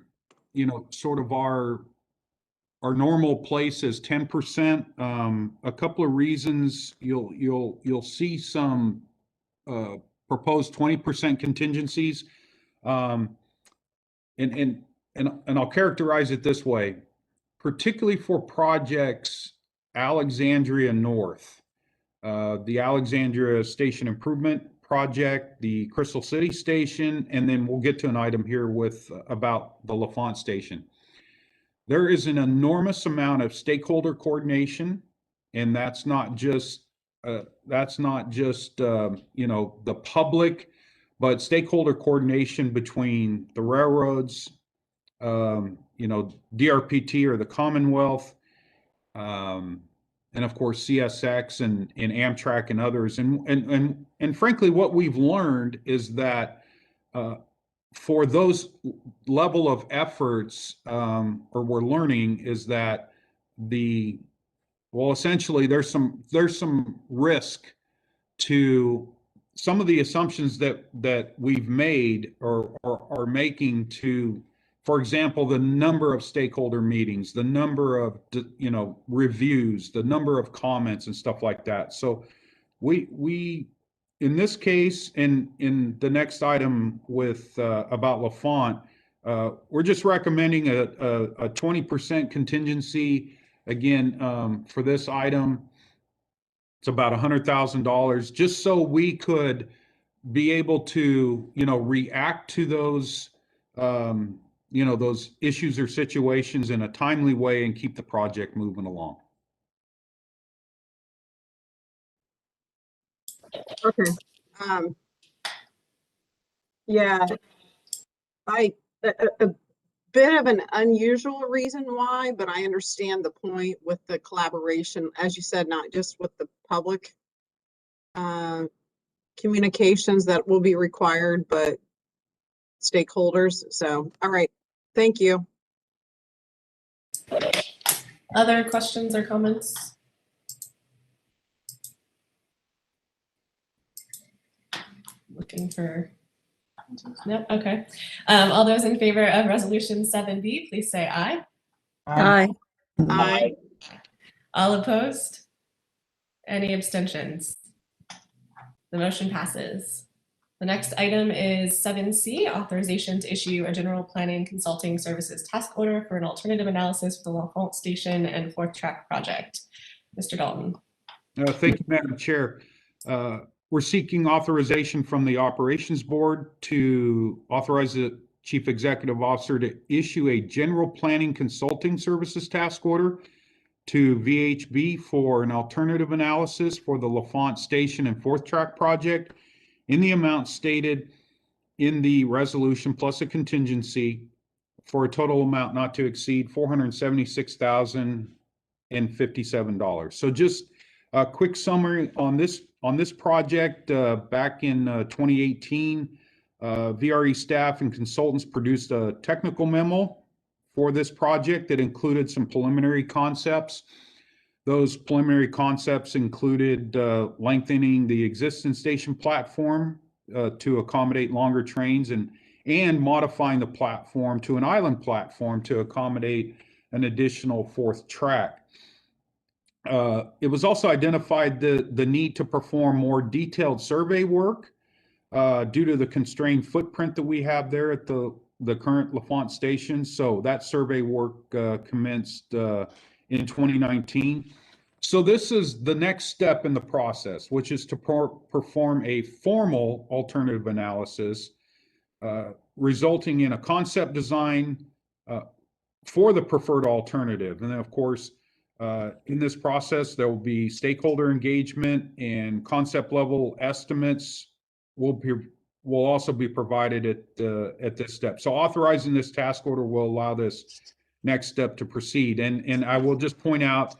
normal place is 10%. A couple of reasons. You'll see some proposed 20% contingencies, and I'll characterize it this way, particularly for projects Alexandria North, the Alexandria Station Improvement Project, the Crystal City Station, and then we'll get to an item here about the LaFont Station. There is an enormous amount of stakeholder coordination, and that's not just the public, but stakeholder coordination between the railroads, DRPT or the Commonwealth, and of course CSX and Amtrak and others. And frankly, what we've learned is that for those level of efforts, or we're learning, is that essentially there's some risk to some of the assumptions that we've made or are making, to, for example, the number of stakeholder meetings, the number of reviews, the number of comments and stuff like that. So we in this case, in the next item about LaFont, We're just recommending a 20% contingency. Again, for this item, it's about $100,000, just so we could be able to, react to those, those issues or situations in a timely way and keep the project moving along. Okay. Yeah, a bit of an unusual reason why, but I understand the point with the collaboration, as you said, not just with the public communications that will be required, but stakeholders. So, all right. Thank you. Other questions or comments? Looking for, nope, okay. All those in favor of resolution 7B, please say aye. Aye. Aye. All opposed? Any abstentions? The motion passes. The next item is 7C, authorization to issue a general planning consulting services task order for an alternative analysis for the L'Enfant Station and Fourth Track project. Mr. Dalton. Thank you, Madam Chair. We're seeking authorization from the Operations Board to authorize the Chief Executive Officer to issue a general planning consulting services task order to VHB for an alternative analysis for the L'Enfant Station and Fourth Track project in the amount stated in the resolution plus a contingency for a total amount not to exceed $476,057. So just a quick summary on this project. Back in 2018, VRE staff and consultants produced a technical memo for this project that included some preliminary concepts. Those preliminary concepts included lengthening the existing station platform to accommodate longer trains and modifying the platform to an island platform to accommodate an additional fourth track. It was also identified the need to perform more detailed survey work due to the constrained footprint that we have there at the current L'Enfant Station. So that survey work commenced in 2019. So this is the next step in the process, which is to perform a formal alternative analysis, resulting in a concept design for the preferred alternative. And then, of course, in this process, there will be stakeholder engagement, and concept level estimates will also be provided at this step. So authorizing this task order will allow this next step to proceed. And I will just point out,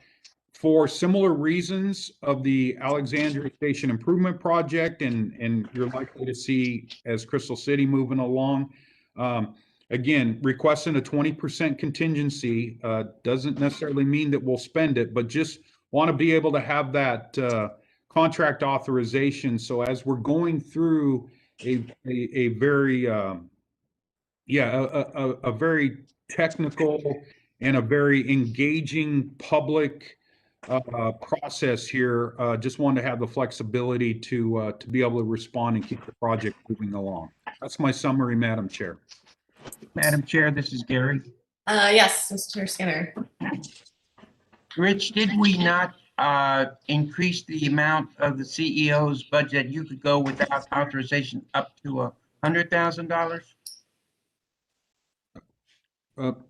for similar reasons of the Alexandria Station Improvement Project, and you're likely to see as Crystal City moving along, again, requesting a 20% contingency doesn't necessarily mean that we'll spend it, but just want to be able to have that contract authorization. So as we're going through a very, a very technical and a very engaging public process here, just wanted to have the flexibility to be able to respond and keep the project moving along. That's my summary, Madam Chair. Madam Chair, this is Gary. Yes, Mr. Skinner. Rich, did we not increase the amount of the CEO's budget? You could go without authorization up to $100,000?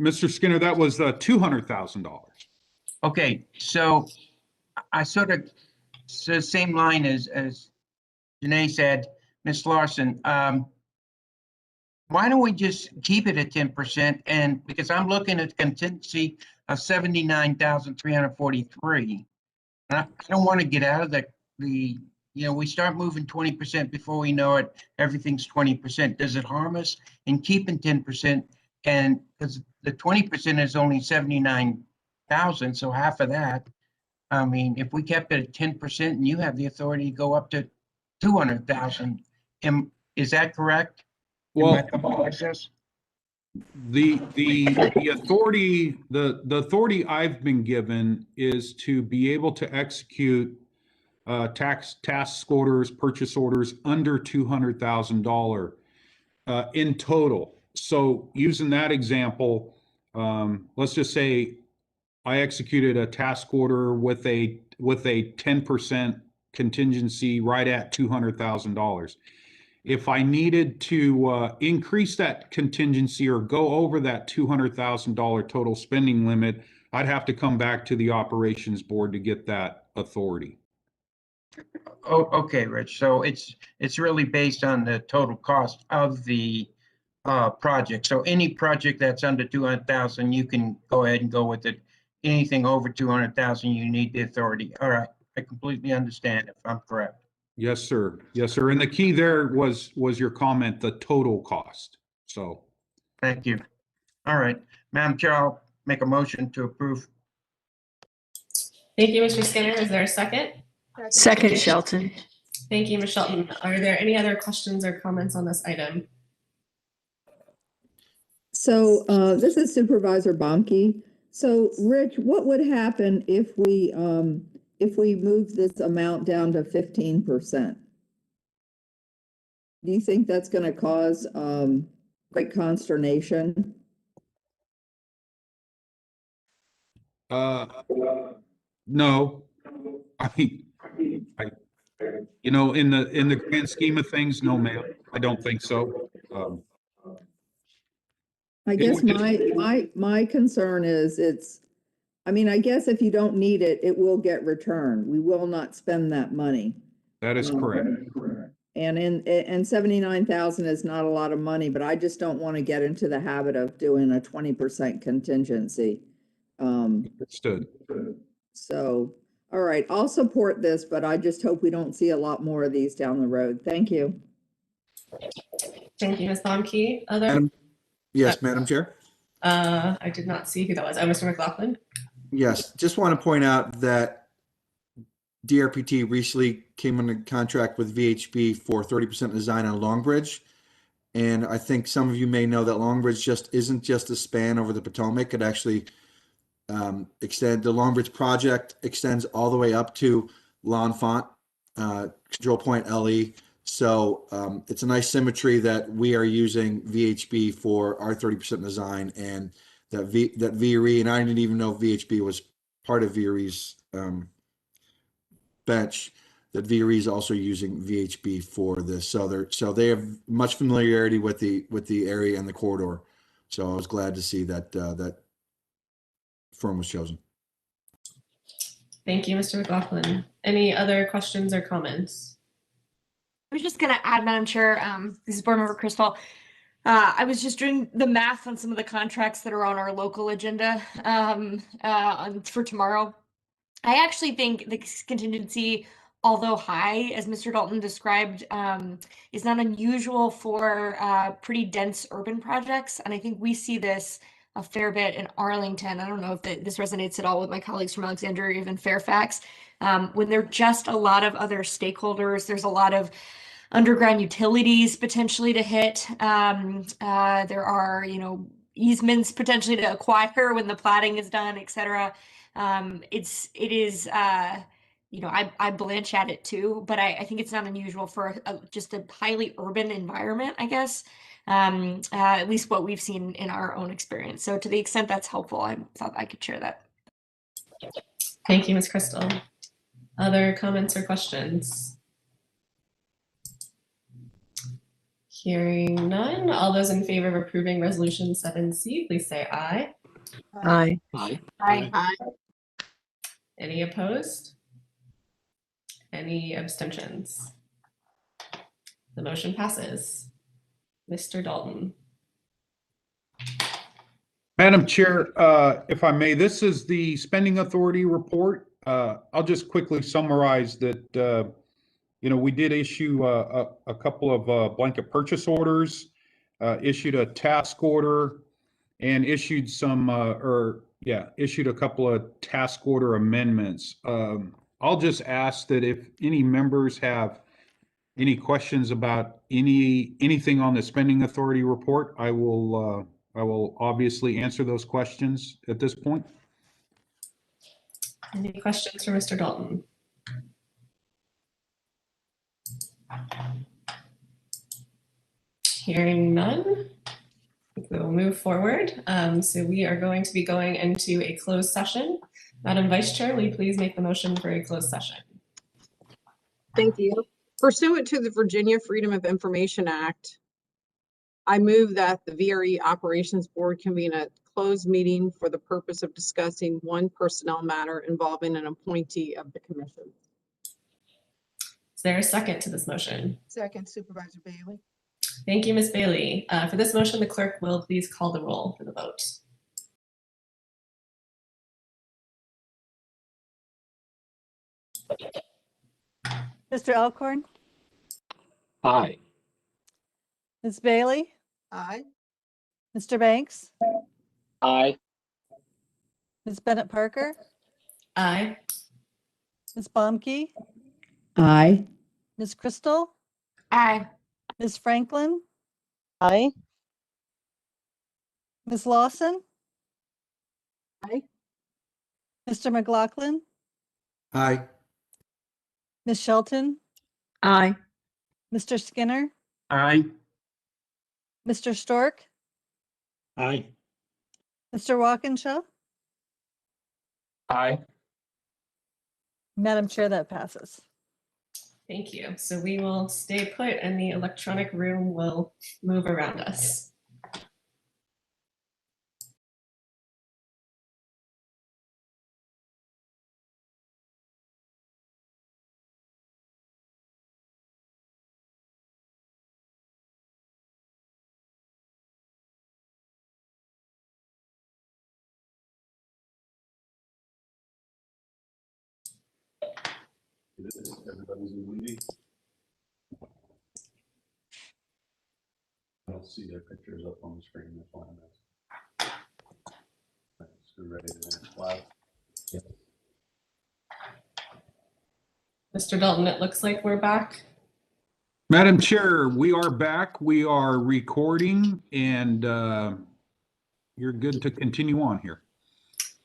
Mr. Skinner, that was $200,000. Okay, so I sort of, so same line as Janae said, Ms. Larson, why don't we just keep it at 10%? And because I'm looking at contingency of 79,343. I don't want to get out of we start moving 20% before we know it, everything's 20%. Does it harm us in keeping 10%? And because the 20% is only 79,000, so half of that. I mean, if we kept it at 10% and you have the authority to go up to 200,000, is that correct? Well, the authority I've been given is to be able to execute task orders, purchase orders under $200,000 in total. So using that example, let's just say I executed a task order with a 10% contingency right at $200,000. If I needed to increase that contingency or go over that $200,000 total spending limit, I'd have to come back to the operations board to get that authority. Oh, okay, Rich. So it's really based on the total cost of the project. So any project that's under 200,000, you can go ahead and go with it. Anything over 200,000, you need the authority. All right, I completely understand if I'm correct. Yes, sir. Yes, sir. And the key there was your comment, the total cost. So Thank you. All right, Madam Chair, I'll make a motion to approve. Thank you, Mr. Skinner. Is there a second? Second, Shelton. Thank you, Ms. Shelton. Are there any other questions or comments on this item? So this is Supervisor Bomke. So Rich, what would happen if we move this amount down to 15%? Do you think that's going to cause great consternation? no, I mean, in the grand scheme of things, no, ma'am, I don't think so. I guess my concern is I guess if you don't need it, it will get returned. We will not spend that money. That is correct. And 79,000 is not a lot of money, but I just don't want to get into the habit of doing a 20% contingency. Understood. So, all right, I'll support this, but I just hope we don't see a lot more of these down the road. Thank you. Thank you, Ms. Bomke. Yes, Madam Chair. I did not see who that was. Oh, Mr. McLaughlin. Yes, just want to point out that DRPT recently came under contract with VHB for 30% design on Long Bridge. And I think some of you may know that Long Bridge just isn't just a span over the Potomac. It actually the Long Bridge project extends all the way up to L'Enfant, Control Point LE. So it's a nice symmetry that we are using VHB for our 30% design, and that VRE, and I didn't even know VHB was part of VRE's bench, that VRE is also using VHB for this. So they have much familiarity with the area and the corridor. So I was glad to see that that firm was chosen. Thank you, Mr. McLaughlin. Any other questions or comments? I was just going to add, Madam Chair, this is Board Member Crystal. I was just doing the math on some of the contracts that are on our local agenda for tomorrow. I actually think the contingency, although high, as Mr. Dalton described, is not unusual for pretty dense urban projects. And I think we see this a fair bit in Arlington. I don't know if this resonates at all with my colleagues from Alexandria or even Fairfax. When there are just a lot of other stakeholders, there's a lot of underground utilities potentially to hit. There are, easements potentially to acquire when the platting is done, et cetera. It is, I blanch at it too, but I think it's not unusual for just a highly urban environment, I guess. At least what we've seen in our own experience. So to the extent that's helpful, I thought I could share that. Thank you, Ms. Crystal. Other comments or questions? Hearing none. All those in favor of approving Resolution 7C, please say aye. Aye. Aye. Any opposed? Any abstentions? The motion passes. Mr. Dalton. Madam Chair, if I may, this is the spending authority report. I'll just quickly summarize that, we did issue a couple of blanket purchase orders, issued a task order, and issued issued a couple of task order amendments. I'll just ask that if any members have any questions about anything on the spending authority report, I will obviously answer those questions at this point. Any questions for Mr. Dalton? Hearing none. We'll move forward. So we are going to be going into a closed session. Madam Vice Chair, will you please make the motion for a closed session? Thank you. Pursuant to the Virginia Freedom of Information Act, I move that the VRE Operations Board convene a closed meeting for the purpose of discussing one personnel matter involving an appointee of the commission. Is there a second to this motion? Second, Supervisor Bailey. Thank you, Ms. Bailey. For this motion, the clerk will please call the roll for the vote. Mr. Alcorn, Aye. Ms. Bailey, Aye. Mr. Banks, Aye. Ms. Bennett Parker, Aye. Ms. Baumke, Aye. Ms. Crystal, Aye. Ms. Franklin, Aye. Ms. Lawson, Aye. Mr. McLaughlin, Aye. Ms. Shelton, Aye. Mr. Skinner, Aye. Mr. Stork, Aye. Mr. Walkinshaw. Aye. Madam Chair, that passes. Thank you. So we will stay put and the electronic room will move around us. Everybody's in meeting. I don't see their pictures up on the screen. That's why I'm asking. Right, so we're ready to next slide. Mr. Dalton, it looks like we're back. Madam Chair, we are back. We are recording and you're good to continue on here.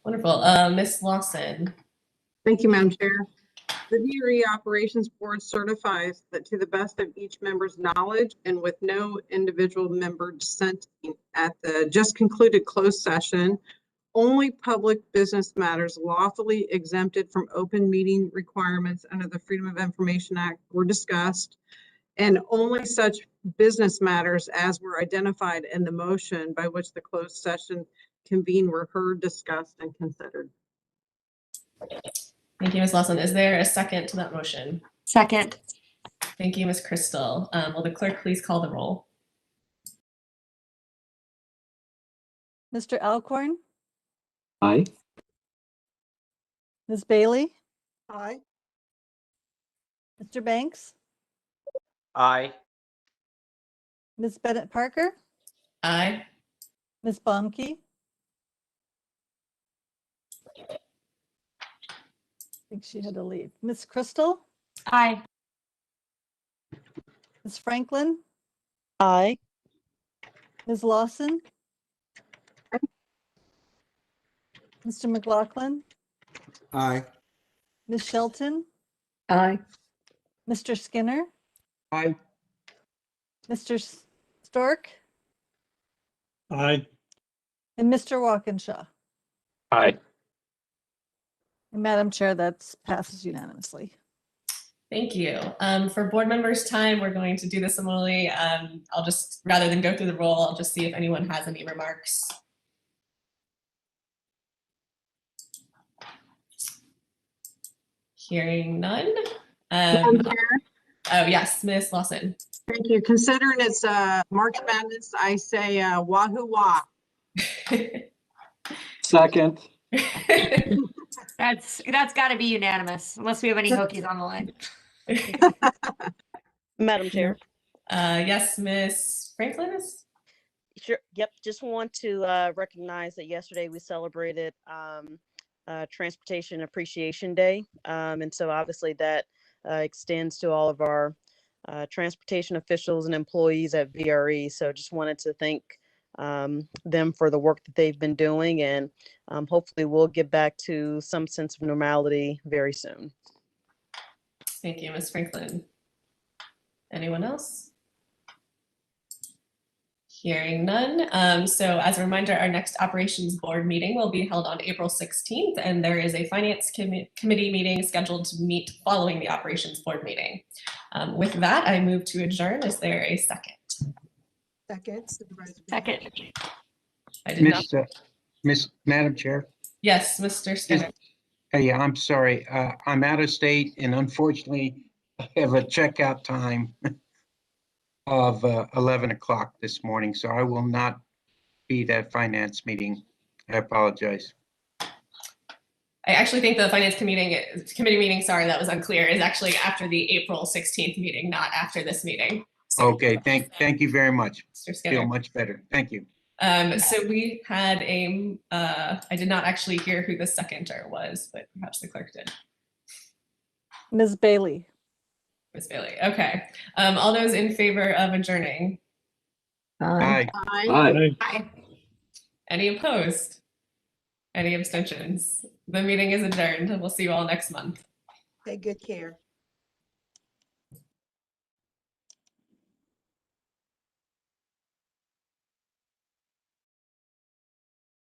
Wonderful. Ms. Lawson. Thank you, Madam Chair. The VRE Operations Board certifies that to the best of each member's knowledge and with no individual member dissenting at the just concluded closed session, only public business matters lawfully exempted from open meeting requirements under the Freedom of Information Act were discussed, and only such business matters as were identified in the motion by which the closed session convened were heard, discussed, and considered. Thank you, Ms. Lawson. Is there a second to that motion? Second. Thank you, Ms. Crystal. Will the clerk please call the roll? Mr. Alcorn, Aye. Ms. Bailey, Aye. Mr. Banks, Aye. Ms. Bennett Parker, Aye. Ms. Baumke. I think she had to leave. Ms. Crystal, Aye. Ms. Franklin, Aye. Ms. Lawson, Mr. McLaughlin, Aye. Ms. Shelton, Aye. Mr. Skinner, Aye. Mr. Stork, Aye. and Mr. Walkinshaw. Aye. And Madam Chair, that passes unanimously. Thank you. For board members' time, we're going to do this similarly. I'll just, rather than go through the roll, I'll just see if anyone has any remarks. Hearing none. Madam Chair, Oh, yes, Ms. Lawson. thank you. Considering it's March Madness, I say wahoo wah. Second. That's got to be unanimous, unless we have any Hokies on the line. Madam Chair. Yes, Ms. Franklin is. Sure. Yep. Just want to recognize that yesterday we celebrated Transportation Appreciation Day. And so obviously that extends to all of our transportation officials and employees at VRE. So just wanted to thank them for the work that they've been doing, and hopefully we'll get back to some sense of normality very soon. Thank you, Ms. Franklin. Anyone else? Hearing none. So as a reminder, our next operations board meeting will be held on April 16th, and there is a finance committee meeting scheduled to meet following the operations board meeting. With that, I move to adjourn. Is there a second? Second, Supervisor. Second. I did not. Madam Chair. Yes, Mr. Skinner. Hey, I'm sorry. I'm out of state and unfortunately I have a checkout time of 11 o'clock this morning, so I will not be at finance meeting. I apologize. I actually think the finance committee meeting, sorry, that was unclear, is actually after the April 16th meeting, not after this meeting. So, Okay, thank you very much. Mr. Skinner. Feel much better. Thank you. So we had I did not actually hear who the seconder was, but perhaps the clerk did. Ms. Bailey. Ms. Bailey. Okay. All those in favor of adjourning? Aye. Aye. Aye. Any opposed? Any abstentions? The meeting is adjourned, and we'll see you all next month. Take good care.